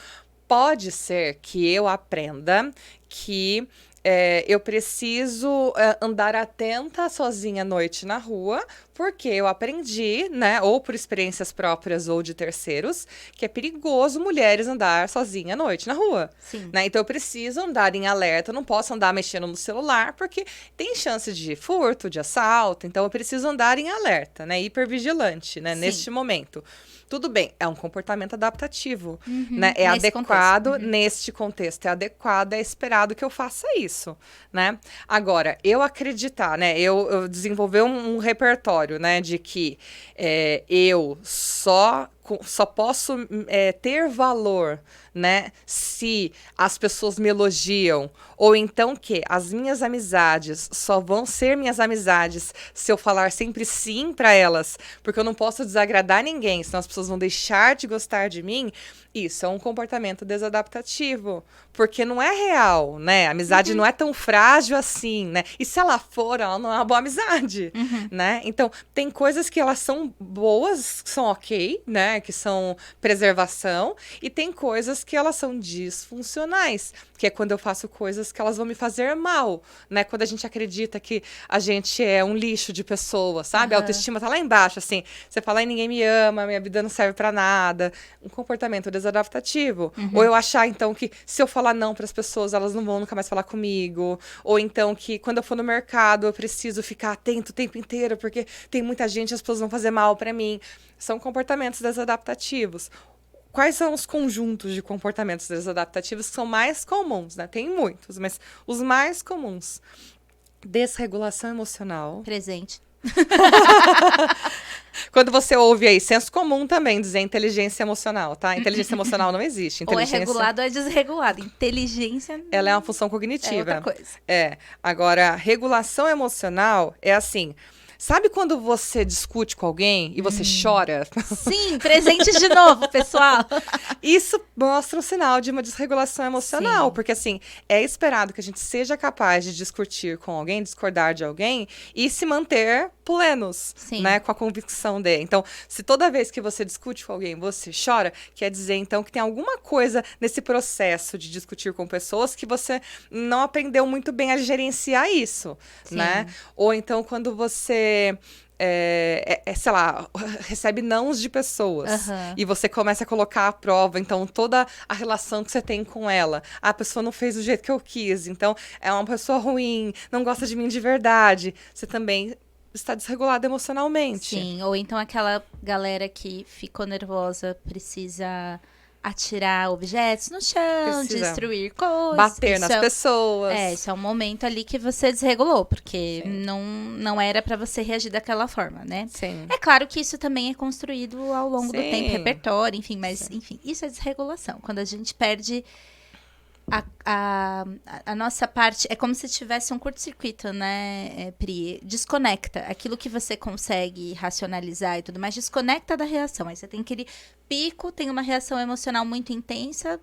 Speaker 2: pode ser que eu aprenda que eu preciso andar atenta sozinha à noite na rua, porque eu aprendi, né, ou por experiências próprias ou de terceiros, que é perigoso mulheres andar sozinha à noite na rua.
Speaker 1: Sim.
Speaker 2: Né? Então eu preciso andar em alerta, não posso andar mexendo no celular, porque tem chance de furto, de assalto, então eu preciso andar em alerta, né, hipervigilante, né, neste momento. Tudo bem, é um comportamento adaptativo, né? É adequado neste contexto, é adequado, é esperado que eu faça isso, né? Agora, eu acreditar, né? Eu desenvolver um repertório, né? De que eu só posso ter valor, né, se as pessoas me elogiam, ou então que as minhas amizades só vão ser minhas amizades se eu falar sempre sim para elas, porque eu não posso desagradar ninguém, senão as pessoas vão deixar de gostar de mim. Isso é um comportamento desadaptativo, porque não é real, né? A amizade não é tão frágil assim, né? E se ela for, ela não é uma boa amizade, né? Então, tem coisas que elas são boas, que são ok, né? Que são preservação, e tem coisas que elas são disfuncionais, que é quando eu faço coisas que elas vão me fazer mal, né? Quando a gente acredita que a gente é um lixo de pessoa, sabe? A autoestima tá lá embaixo, assim. Você fala, ninguém me ama, minha vida não serve pra nada. Um comportamento desadaptativo. Ou eu achar, então, que se eu falar não pras pessoas, elas não vão nunca mais falar comigo. Ou então que quando eu for no mercado, eu preciso ficar atento o tempo inteiro, porque tem muita gente, as pessoas vão fazer mal pra mim. São comportamentos desadaptativos. Quais são os conjuntos de comportamentos desadaptativos que são mais comuns, né? Tem muitos, mas os mais comuns. Desregulação emocional.
Speaker 1: Presente.
Speaker 2: Quando você ouve aí, senso comum também dizer inteligência emocional, tá? Inteligência emocional não existe. Inteligência...
Speaker 1: Ou é regulado ou é desregulado. Inteligência...
Speaker 2: Ela é uma função cognitiva.
Speaker 1: É outra coisa.
Speaker 2: Agora, regulação emocional é assim... Sabe quando você discute com alguém e você chora?
Speaker 1: Sim, presente de novo, pessoal.
Speaker 2: Isso mostra um sinal de uma desregulação emocional.
Speaker 1: Sim.
Speaker 2: Porque, assim, é esperado que a gente seja capaz de discutir com alguém, discordar de alguém e se manter plenos, né? Com a convicção de. Então, se toda vez que você discute com alguém você chora, quer dizer, então, que tem alguma coisa nesse processo de discutir com pessoas que você não aprendeu muito bem a gerenciar isso, né? Ou então, quando você sei lá, recebe nãos de pessoas e você começa a colocar à prova, então, toda a relação que você tem com ela. A pessoa não fez do jeito que eu quis, então, é uma pessoa ruim, não gosta de mim de verdade. Você também está desregulado emocionalmente.
Speaker 1: Sim, ou então aquela galera que ficou nervosa, precisa atirar objetos no chão, destruir coisas.
Speaker 2: Bater nas pessoas.
Speaker 1: Isso é um momento ali que você desregulou, porque não era pra você reagir daquela forma, né?
Speaker 2: Sim.
Speaker 1: É claro que isso também é construído ao longo do tempo, repertório, enfim, mas, enfim, isso é desregulação. Quando a gente perde a nossa parte, é como se tivesse um curto-circuito, né, Pri? Desconecta aquilo que você consegue racionalizar e tudo mais, desconecta da reação. Aí você tem aquele pico, tem uma reação emocional muito intensa,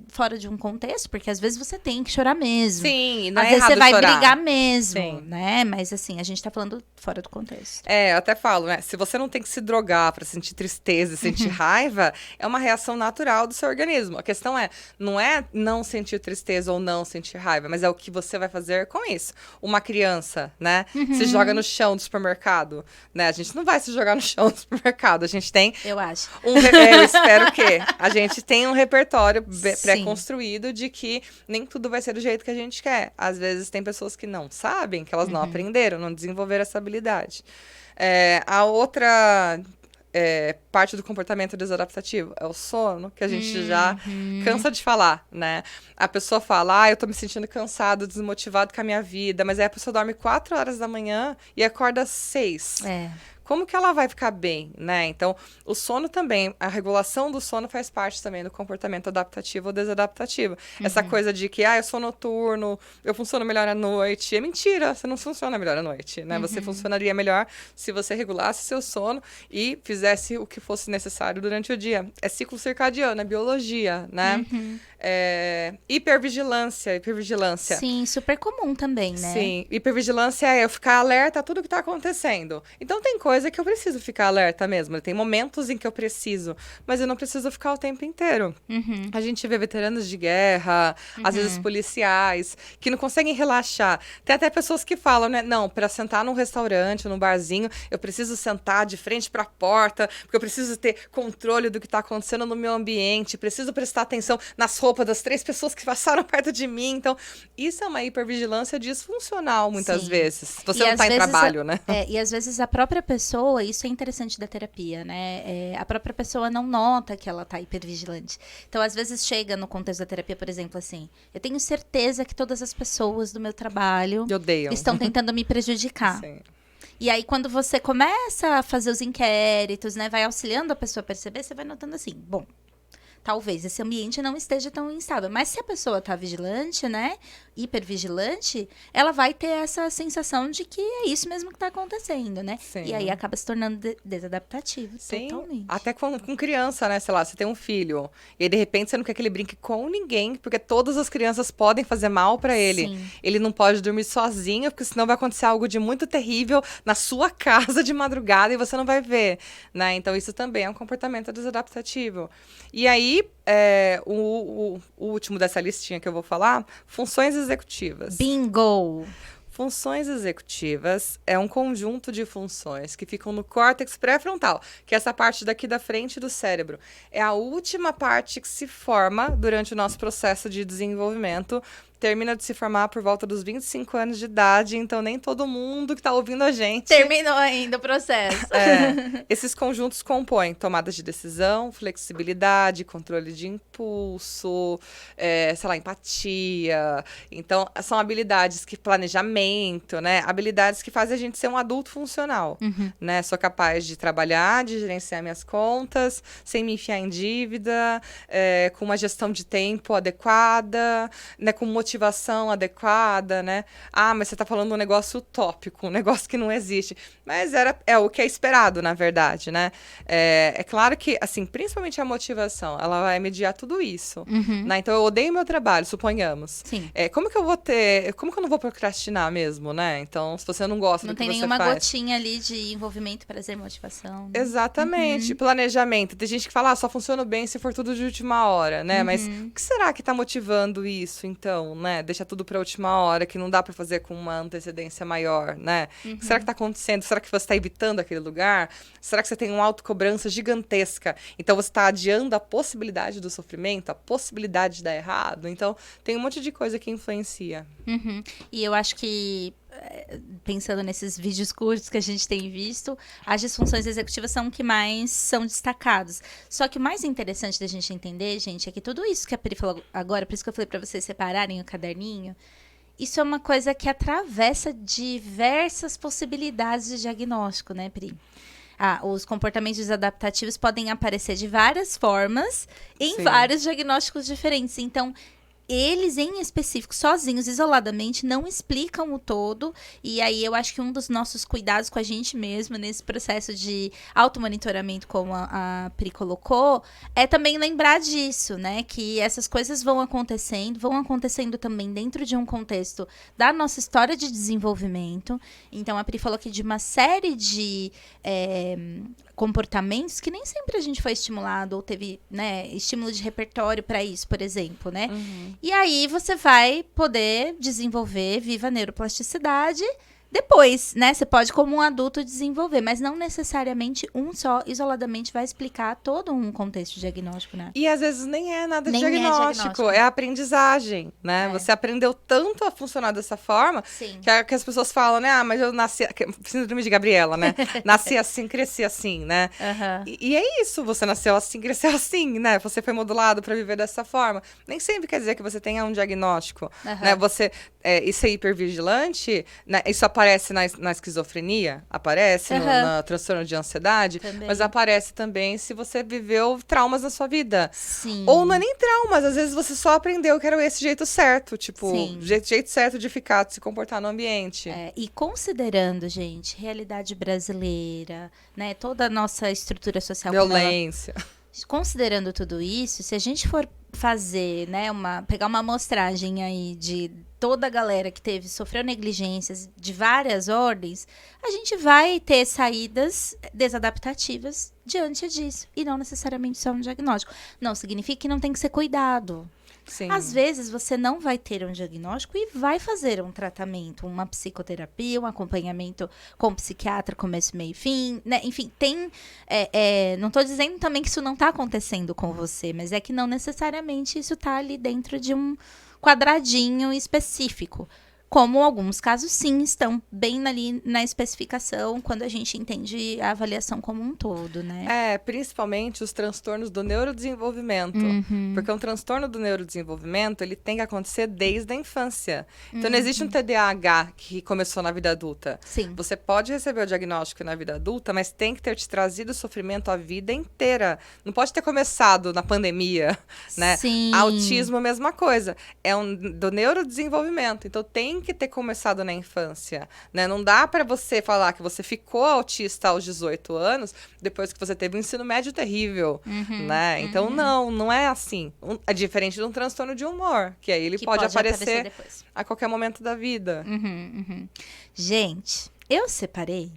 Speaker 1: fora de um contexto, porque às vezes você tem que chorar mesmo.
Speaker 2: Sim, não
Speaker 1: às
Speaker 2: é
Speaker 1: vezes você
Speaker 2: errado
Speaker 1: vai
Speaker 2: chorar.
Speaker 1: brigar mesmo,
Speaker 2: Sim.
Speaker 1: né? Mas assim, a gente tá falando fora do contexto.
Speaker 2: Eu até falo, né? Se você não tem que se drogar pra sentir tristeza e sentir raiva, é uma reação natural do seu organismo. A questão não é não sentir tristeza ou não sentir raiva, mas é o que você vai fazer com isso. Uma criança, né? Se joga no chão do supermercado, né? A gente não vai se jogar no chão do supermercado. A gente tem...
Speaker 1: Eu acho.
Speaker 2: Eu espero que a gente tenha um repertório pré-construído de que nem tudo vai ser do jeito que a gente quer. Às vezes tem pessoas que não sabem, que elas não aprenderam, não desenvolveram essa habilidade. A outra parte do comportamento desadaptativo é o sono, que a gente já cansa de falar, né? A pessoa fala, eu tô me sentindo cansado, desmotivado com a minha vida, mas aí a pessoa dorme 4 horas da manhã e acorda às 6. Como que ela vai ficar bem, né? Então, o sono também, a regulação do sono faz parte também do comportamento adaptativo ou desadaptativo. Essa coisa de que, eu sou noturno, eu funciono melhor à noite. É mentira, você não funciona melhor à noite, né? Você funcionaria melhor se você regulasse seu sono e fizesse o que fosse necessário durante o dia. É ciclo circadiano, é biologia, né? Hipervigilância.
Speaker 1: Sim, super comum também, né?
Speaker 2: Sim, hipervigilância é eu ficar alerta a tudo que tá acontecendo. Então, tem coisa que eu preciso ficar alerta mesmo. Tem momentos em que eu preciso, mas eu não preciso ficar o tempo inteiro. A gente vê veteranos de guerra, às vezes policiais, que não conseguem relaxar. Tem até pessoas que falam, né? Não, para sentar num restaurante, num barzinho, eu preciso sentar de frente para a porta, porque eu preciso ter controle do que tá acontecendo no meu ambiente, preciso prestar atenção nas roupas das 3 pessoas que passaram perto de mim. Então, isso é uma hipervigilância disfuncional, muitas vezes. Você não tá em trabalho, né?
Speaker 1: E às vezes a própria pessoa, isso é interessante da terapia, né? A própria pessoa não nota que ela tá hipervigilante. Então, às vezes chega no contexto da terapia, por exemplo, assim, eu tenho certeza que todas as pessoas do meu trabalho estão tentando me prejudicar.
Speaker 2: Sim.
Speaker 1: E aí, quando você começa a fazer os inquéritos, né, vai auxiliando a pessoa a perceber, você vai notando assim, bom, talvez esse ambiente não esteja tão instável. Mas se a pessoa tá vigilante, né, hipervigilante, ela vai ter essa sensação de que é isso mesmo que tá acontecendo, né?
Speaker 2: Sim.
Speaker 1: E aí acaba se tornando desadaptativo.
Speaker 2: Sim,
Speaker 1: totalmente.
Speaker 2: até com criança, né? Sei lá, você tem um filho e aí, de repente, você não quer que ele brinque com ninguém, porque todas as crianças podem fazer mal pra ele.
Speaker 1: Sim.
Speaker 2: Ele não pode dormir sozinho, porque senão vai acontecer algo de muito terrível na sua casa de madrugada e você não vai ver, né? Então, isso também é um comportamento desadaptativo. E aí, o último dessa listinha que eu vou falar, funções executivas.
Speaker 1: Bingo!
Speaker 2: Funções executivas é um conjunto de funções que ficam no córtex pré-frontal, que é essa parte daqui da frente do cérebro. É a última parte que se forma durante o nosso processo de desenvolvimento. Termina de se formar por volta dos 25 anos de idade, então nem todo mundo que está ouvindo a gente...
Speaker 1: Terminou ainda o processo.
Speaker 2: Esses conjuntos compõem tomadas de decisão, flexibilidade, controle de impulso, sei lá, empatia. Então, são habilidades que planejamento, né? Habilidades que fazem a gente ser um adulto funcional, né? Sou capaz de trabalhar, de gerenciar minhas contas, sem me enfiar em dívida, com uma gestão de tempo adequada, né? Com motivação adequada, né? Mas você tá falando um negócio utópico, um negócio que não existe. Mas é o que é esperado, na verdade, né? É claro que, assim, principalmente a motivação, ela vai mediar tudo isso, né? Então, eu odeio meu trabalho, suponhamos.
Speaker 1: Sim.
Speaker 2: Como que eu não vou procrastinar mesmo, né? Então, se você não gosta do que você faz...
Speaker 1: Não tem nenhuma gotinha ali de envolvimento, prazer, motivação. Né?
Speaker 2: Exatamente. Planejamento. Tem gente que fala, só funciona bem se for tudo de última hora, né? Mas o que será que tá motivando isso, então? Né? Deixa tudo para a última hora, que não dá para fazer com uma antecedência maior, né? O que será que está acontecendo? Será que você está evitando aquele lugar? Será que você tem uma autocobrança gigantesca? Então, você está adiando a possibilidade do sofrimento, a possibilidade de dar errado? Então, tem um monte de coisa que influencia.
Speaker 1: E eu acho que, pensando nesses vídeos curtos que a gente tem visto, as disfunções executivas são o que mais são destacados. Só que o mais interessante da gente entender, gente, é que tudo isso que a Pri falou agora, por isso que eu falei para vocês separarem o caderninho, isso é uma coisa que atravessa diversas possibilidades de diagnóstico, né, Pri? Os comportamentos desadaptativos podem aparecer de várias formas em vários diagnósticos diferentes. Então, eles em específico, sozinhos, isoladamente, não explicam o todo. E aí eu acho que um dos nossos cuidados com a gente mesmo nesse processo de automonitoramento, como a Pri colocou, é também lembrar disso, né? Que essas coisas vão acontecendo também dentro de um contexto da nossa história de desenvolvimento. Então a Pri falou aqui de uma série de comportamentos que nem sempre a gente foi estimulado ou teve, né, estímulo de repertório para isso, por exemplo, né? E aí você vai poder desenvolver viva neuroplasticidade depois, né? Você pode, como um adulto, desenvolver, mas não necessariamente um só, isoladamente, vai explicar todo um contexto diagnóstico, né?
Speaker 2: E às vezes nem é nada
Speaker 1: Nem
Speaker 2: diagnóstico, é aprendizagem, né? Você aprendeu tanto a funcionar dessa forma que as pessoas falam, né? Ah, mas eu nasci... Síndrome de Gabriela, né? Nasci assim, cresci assim, né? E é isso, você nasceu assim, cresceu assim, né? Você foi modulado para viver dessa forma. Nem sempre quer dizer que você tenha um diagnóstico, né? Você... isso é hipervigilante, né? Isso aparece na esquizofrenia, aparece no transtorno de ansiedade, mas aparece também se você viveu traumas na sua vida.
Speaker 1: Sim.
Speaker 2: Ou não é nem traumas, às vezes você só aprendeu que era esse jeito certo, tipo, jeito certo de ficar, de se comportar no ambiente.
Speaker 1: E considerando, gente, realidade brasileira, né, toda a nossa estrutura social.
Speaker 2: Violência.
Speaker 1: Considerando tudo isso, se a gente for fazer, né, pegar uma amostragem aí de toda a galera que sofreu negligências de várias ordens, a gente vai ter saídas desadaptativas diante disso. E não necessariamente só um diagnóstico. Não significa que não tem que ser cuidado.
Speaker 2: Sim.
Speaker 1: Às vezes você não vai ter um diagnóstico e vai fazer um tratamento, uma psicoterapia, um acompanhamento com o psiquiatra, começo, meio e fim, né? Enfim, tem... não estou dizendo também que isso não está acontecendo com você, mas é que não necessariamente isso está ali dentro de um quadradinho específico. Como alguns casos, sim, estão bem ali na especificação, quando a gente entende a avaliação como um todo, né?
Speaker 2: Principalmente os transtornos do neurodesenvolvimento. Porque um transtorno do neurodesenvolvimento, ele tem que acontecer desde a infância. Então, não existe um TDAH que começou na vida adulta.
Speaker 1: Sim.
Speaker 2: Você pode receber o diagnóstico na vida adulta, mas tem que ter te trazido sofrimento a vida inteira. Não pode ter começado na pandemia, né?
Speaker 1: Sim.
Speaker 2: Autismo, mesma coisa. É do neurodesenvolvimento. Então, tem que ter começado na infância, né? Não dá para você falar que você ficou autista aos 18 anos depois que você teve um ensino médio terrível, né? Então, não é assim. É diferente de um transtorno de humor, que aí ele pode aparecer depois, a qualquer momento da vida.
Speaker 1: Gente, eu separei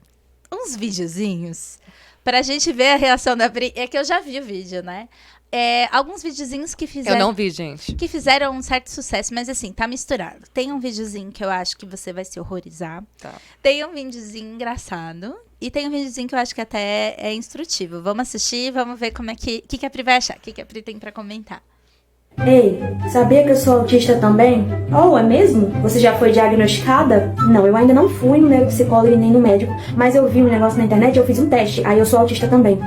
Speaker 1: uns videozinhos pra gente ver a reação da Pri. É que eu já vi o vídeo, né? Alguns videozinhos que fizeram...
Speaker 2: Eu não vi, gente.
Speaker 1: Que fizeram um certo sucesso, mas assim, tá misturado. Tem um videozinho que eu acho que você vai se horrorizar.
Speaker 2: Tá.
Speaker 1: Tem um videozinho engraçado. E tem um videozinho que eu acho que até é instrutivo. Vamos assistir, vamos ver como é que a Pri vai achar. O que a Pri tem pra comentar.
Speaker 3: Ei, sabia que eu sou autista também? Oh, é mesmo? Você já foi diagnosticada? Não, eu ainda não fui no neuropsicólogo e nem no médico, mas eu vi um negócio na internet e eu fiz um teste. Aí eu sou autista também.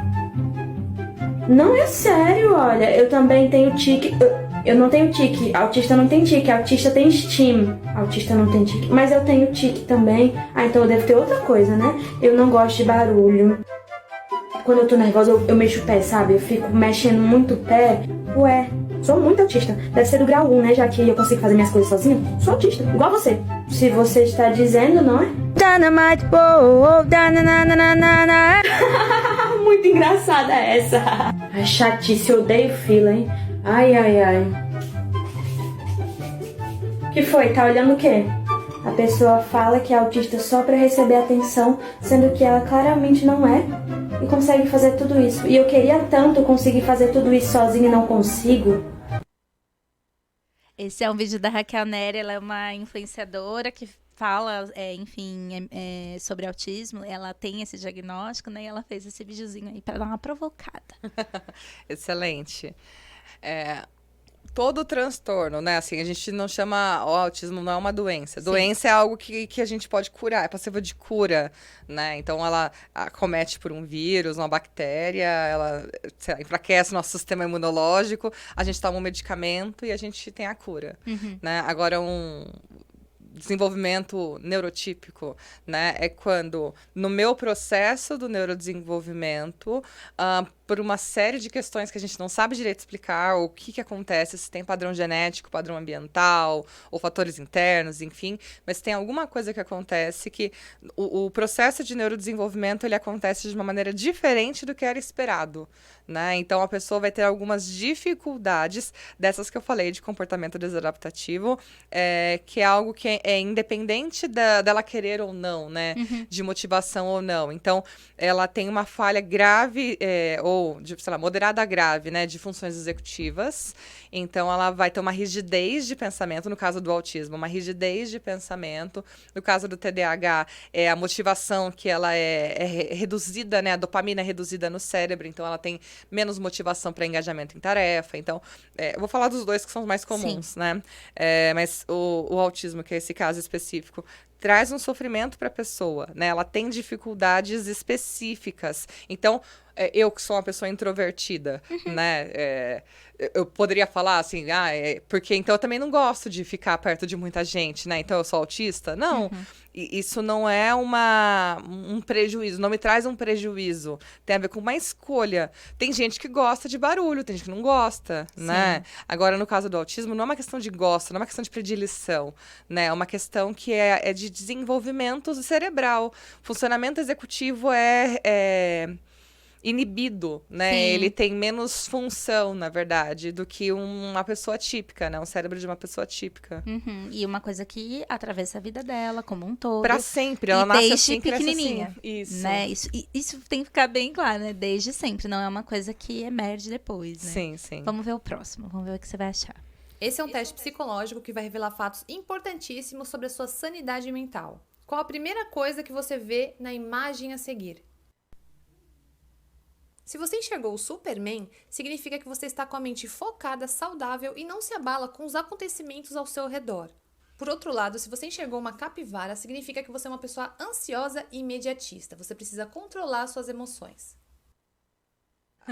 Speaker 3: Não, é sério, olha, eu também tenho tique. Eu não tenho tique, autista não tem tique, autista tem STEAM. Autista não tem tique, mas eu tenho tique também. Ah, então eu devo ter outra coisa, né? Eu não gosto de barulho. Quando eu tô nervosa, eu mexo o pé, sabe? Eu fico mexendo muito o pé. Ué, sou muito autista. Deve ser do grau 1, né? Já que eu consigo fazer minhas coisas sozinha. Sou autista, igual você. Se você está dizendo, não é? Dynamite, oh, dananana. Muito engraçada essa. Ai, chatice, eu odeio fila, hein? Ai, ai, ai. Que foi? Tá olhando o quê? A pessoa fala que é autista só pra receber atenção, sendo que ela claramente não é. E consegue fazer tudo isso. E eu queria tanto conseguir fazer tudo isso sozinha e não consigo.
Speaker 1: Esse é um vídeo da Raquel Neri, ela é uma influenciadora que fala, enfim, sobre autismo. Ela tem esse diagnóstico, né? E ela fez esse videozinho aí para dar uma provocada.
Speaker 2: Excelente. Todo transtorno, né? Assim, a gente não chama... O autismo não é uma doença. Sim. Doença é algo que a gente pode curar, é passível de cura, né? Então, ela acomete por um vírus, uma bactéria, ela enfraquece o nosso sistema imunológico, a gente toma um medicamento e a gente tem a cura, né? Agora, desenvolvimento neurotípico, né? É quando, no meu processo do neurodesenvolvimento, por uma série de questões que a gente não sabe direito explicar, o que acontece, se tem padrão genético, padrão ambiental, ou fatores internos, enfim, mas tem alguma coisa que acontece que o processo de neurodesenvolvimento, ele acontece de uma maneira diferente do que era esperado, né? Então, a pessoa vai ter algumas dificuldades dessas que eu falei, de comportamento desadaptativo, que é algo que é independente dela querer ou não, né? De motivação ou não. Então, ela tem uma falha grave, ou, sei lá, moderada a grave, né? De funções executivas. Então, ela vai ter uma rigidez de pensamento, no caso do autismo, uma rigidez de pensamento. No caso do TDAH, a motivação que ela é reduzida, né? A dopamina é reduzida no cérebro, então ela tem menos motivação para engajamento em tarefa. Então, eu vou falar dos dois que são os mais comuns, né? Mas o autismo, que é esse caso específico, traz um sofrimento para a pessoa, né? Ela tem dificuldades específicas. Então, eu que sou uma pessoa introvertida, né? Eu poderia falar assim, porque então eu também não gosto de ficar perto de muita gente, né? Então eu sou autista? Não. Isso não é um prejuízo, não me traz um prejuízo. Tem a ver com uma escolha. Tem gente que gosta de barulho, tem gente que não gosta, né? Agora, no caso do autismo, não é uma questão de gosto, não é uma questão de predileção, né? É uma questão que é de desenvolvimento cerebral. Funcionamento executivo é inibido, né?
Speaker 1: Sim.
Speaker 2: Ele tem menos função, na verdade, do que uma pessoa típica, né? Um cérebro de uma pessoa típica.
Speaker 1: E uma coisa que atravessa a vida dela como um todo.
Speaker 2: Pra sempre. Ela nasce
Speaker 1: desde
Speaker 2: assim, cresce
Speaker 1: pequenininha.
Speaker 2: assim. Isso.
Speaker 1: Né? Isso tem que ficar bem claro, né? Desde sempre. Não é uma coisa que emerge depois, né?
Speaker 2: Sim, sim.
Speaker 1: Vamos ver o próximo. Vamos ver o que você vai achar.
Speaker 4: Esse é um teste psicológico que vai revelar fatos importantíssimos sobre a sua sanidade mental. Qual a primeira coisa que você vê na imagem a seguir? Se você enxergou o Superman, significa que você está com a mente focada, saudável e não se abala com os acontecimentos ao seu redor. Por outro lado, se você enxergou uma capivara, significa que você é uma pessoa ansiosa e imediatista. Você precisa controlar suas emoções.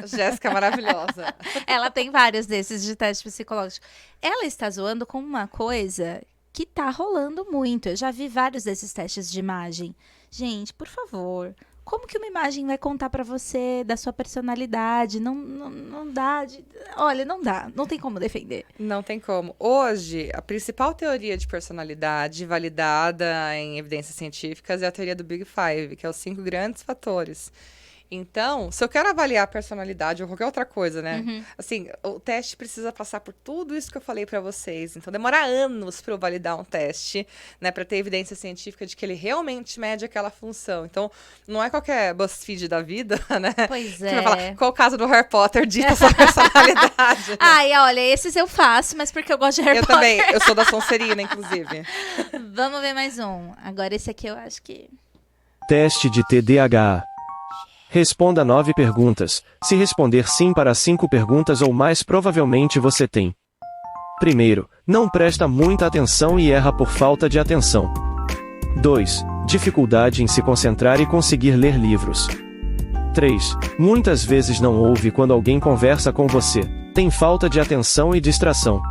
Speaker 2: Jéssica é maravilhosa.
Speaker 1: Ela tem vários desses de teste psicológico. Ela está zoando com uma coisa que tá rolando muito. Eu já vi vários desses testes de imagem. Gente, por favor, como que uma imagem vai contar pra você da sua personalidade? Não dá. Olha, não dá. Não tem como defender.
Speaker 2: Não tem como. Hoje, a principal teoria de personalidade validada em evidências científicas é a teoria do Big Five, que é os 5 grandes fatores. Então, se eu quero avaliar a personalidade ou qualquer outra coisa, né? Assim, o teste precisa passar por tudo isso que eu falei pra vocês. Então, demora anos pra eu validar um teste, né? Pra ter evidência científica de que ele realmente mede aquela função. Então, não é qualquer BuzzFeed da vida, né?
Speaker 1: Pois
Speaker 2: Que vai falar,
Speaker 1: é.
Speaker 2: qual o caso do Harry Potter dita sua personalidade? Né?
Speaker 1: Ai, olha, esses eu faço, mas porque eu gosto de Harry
Speaker 2: Eu
Speaker 1: Potter.
Speaker 2: também, eu sou da Sonserina, inclusive.
Speaker 1: Vamos ver mais um. Agora esse aqui eu acho que...
Speaker 5: Teste de TDAH. Responda 9 perguntas. Se responder sim para 5 perguntas ou mais, provavelmente você tem. Primeiro, não presta muita atenção e erra por falta de atenção. 2. Dificuldade em se concentrar e conseguir ler livros. 3. Muitas vezes não ouve quando alguém conversa com você. Tem falta de atenção e distração.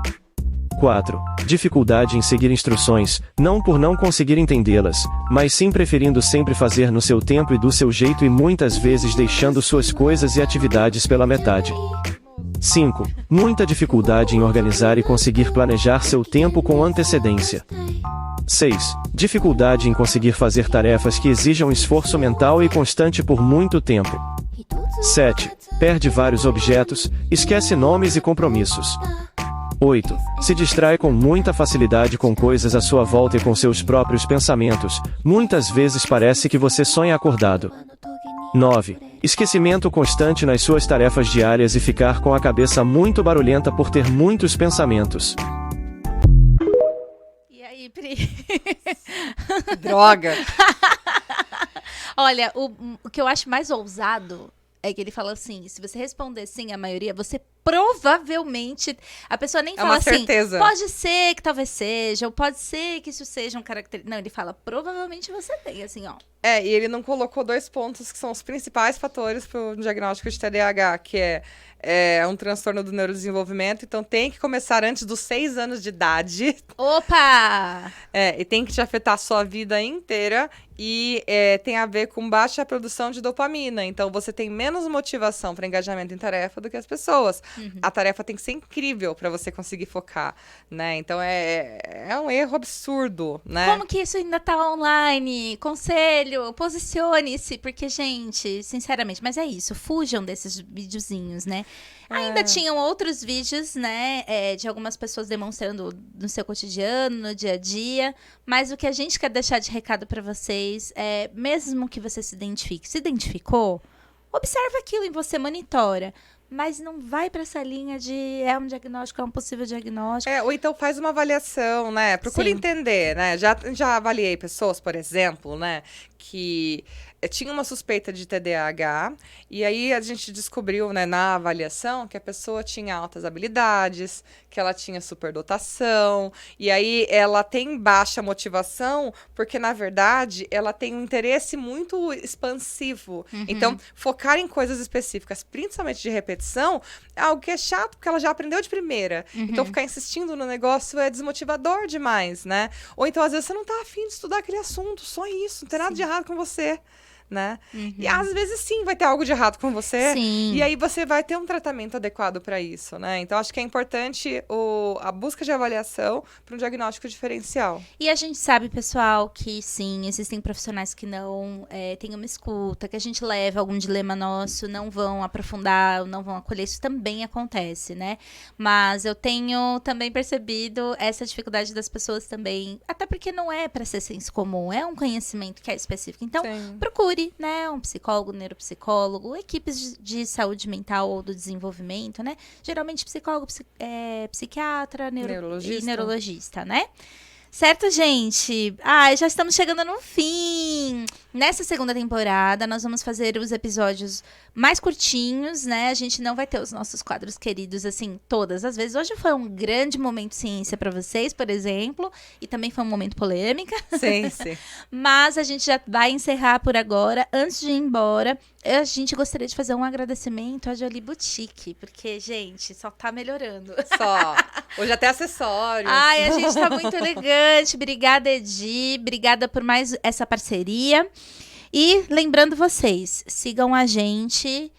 Speaker 5: 4. Dificuldade em seguir instruções, não por não conseguir entendê-las, mas sim preferindo sempre fazer no seu tempo e do seu jeito e muitas vezes deixando suas coisas e atividades pela metade. 5. Muita dificuldade em organizar e conseguir planejar seu tempo com antecedência. 6. Dificuldade em conseguir fazer tarefas que exijam esforço mental e constante por muito tempo. 7. Perde vários objetos, esquece nomes e compromissos. 8. Se distrai com muita facilidade com coisas à sua volta e com seus próprios pensamentos. Muitas vezes parece que você sonha acordado. 9. Esquecimento constante nas suas tarefas diárias e ficar com a cabeça muito barulhenta por ter muitos pensamentos.
Speaker 1: E aí, Pri?
Speaker 2: Droga!
Speaker 1: Olha, o que eu acho mais ousado é que ele fala assim, se você responder sim a maioria, você provavelmente, a pessoa nem
Speaker 2: É
Speaker 1: fala
Speaker 2: uma
Speaker 1: assim,
Speaker 2: certeza.
Speaker 1: pode ser que talvez seja, ou pode ser que isso seja um característico. Não, ele fala, provavelmente você tem, assim, ó.
Speaker 2: E ele não colocou 2 pontos que são os principais fatores para o diagnóstico de TDAH, que é um transtorno do neurodesenvolvimento, então tem que começar antes dos 6 anos de idade.
Speaker 1: Opa!
Speaker 2: E tem que te afetar a sua vida inteira e tem a ver com baixa produção de dopamina. Então, você tem menos motivação para engajamento em tarefa do que as pessoas. A tarefa tem que ser incrível para você conseguir focar, né? Então, é um erro absurdo, né?
Speaker 1: Como que isso ainda tá online? Conselho, posicione-se, porque, gente, sinceramente, mas é isso, fujam desses videozinhos, né? Ainda tinham outros vídeos, né, de algumas pessoas demonstrando no seu cotidiano, no dia a dia, mas o que a gente quer deixar de recado pra vocês é, mesmo que você se identificou, observa aquilo em você, monitora. Mas não vai pra essa linha de é um diagnóstico, é um possível diagnóstico.
Speaker 2: Ou então faz uma avaliação, né? Procura
Speaker 1: Sim.
Speaker 2: entender, né? Já avaliei pessoas, por exemplo, né? Que tinha uma suspeita de TDAH e aí a gente descobriu, né, na avaliação que a pessoa tinha altas habilidades, que ela tinha superdotação e aí ela tem baixa motivação porque, na verdade, ela tem um interesse muito expansivo. Então, focar em coisas específicas, principalmente de repetição, é algo que é chato porque ela já aprendeu de primeira. Então, ficar insistindo no negócio é desmotivador demais, né? Ou então, às vezes, você não tá afim de estudar aquele assunto, só isso, não tem nada de errado com você. Né? E às vezes sim vai ter algo de errado com você.
Speaker 1: Sim.
Speaker 2: E aí você vai ter um tratamento adequado para isso, né? Então acho que é importante a busca de avaliação para um diagnóstico diferencial.
Speaker 1: E a gente sabe, pessoal, que sim, existem profissionais que não têm uma escuta, que a gente leva algum dilema nosso, não vão aprofundar, não vão acolher, isso também acontece, né? Mas eu tenho também percebido essa dificuldade das pessoas também, até porque não é para ser senso comum, é um conhecimento que é específico. Então,
Speaker 2: Sim.
Speaker 1: procure, né, um psicólogo, neuropsicólogo, equipes de saúde mental ou do desenvolvimento, né? Geralmente psicólogo, psiquiatra, e neurologista, né? Certo, gente? Já estamos chegando no fim. Nessa segunda temporada, nós vamos fazer os episódios mais curtinhos, né? A gente não vai ter os nossos quadros queridos, assim, todas as vezes. Hoje foi um grande momento ciência para vocês, por exemplo. E também foi um momento polêmica.
Speaker 2: Sim, sim.
Speaker 1: Mas a gente já vai encerrar por agora. Antes de ir embora, a gente gostaria de fazer um agradecimento à Jolie Boutique. Porque, gente, só tá melhorando.
Speaker 2: Só. Hoje até acessórios.
Speaker 1: Ai, a gente tá muito elegante. Obrigada, Edi. Obrigada por mais essa parceria. E lembrando vocês, sigam a gente,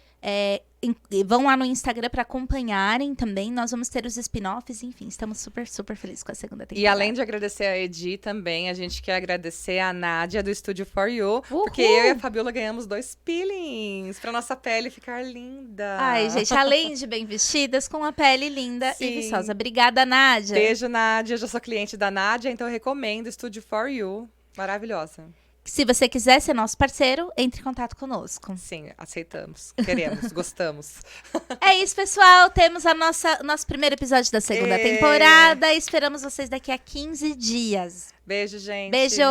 Speaker 1: vão lá no Instagram para acompanharem também. Nós vamos ter os spin-offs, enfim, estamos super, super felizes com a segunda temporada.
Speaker 2: E além de agradecer a Edi também, a gente quer agradecer a Nádia do Studio For You, porque eu e a Fabiola ganhamos 2 peelings pra nossa pele ficar linda.
Speaker 1: Ai, gente, além de bem vestidas, com a pele linda
Speaker 2: Sim.
Speaker 1: e viçosa. Obrigada, Nádia.
Speaker 2: Beijo, Nádia. Eu já sou cliente da Nádia, então eu recomendo Studio For You. Maravilhosa.
Speaker 1: Se você quiser ser nosso parceiro, entre em contato conosco.
Speaker 2: Sim, aceitamos, queremos, gostamos.
Speaker 1: É isso, pessoal. Temos nosso primeiro episódio da segunda temporada. Esperamos vocês daqui a 15 dias.
Speaker 2: Beijo, gente.
Speaker 1: Beijo!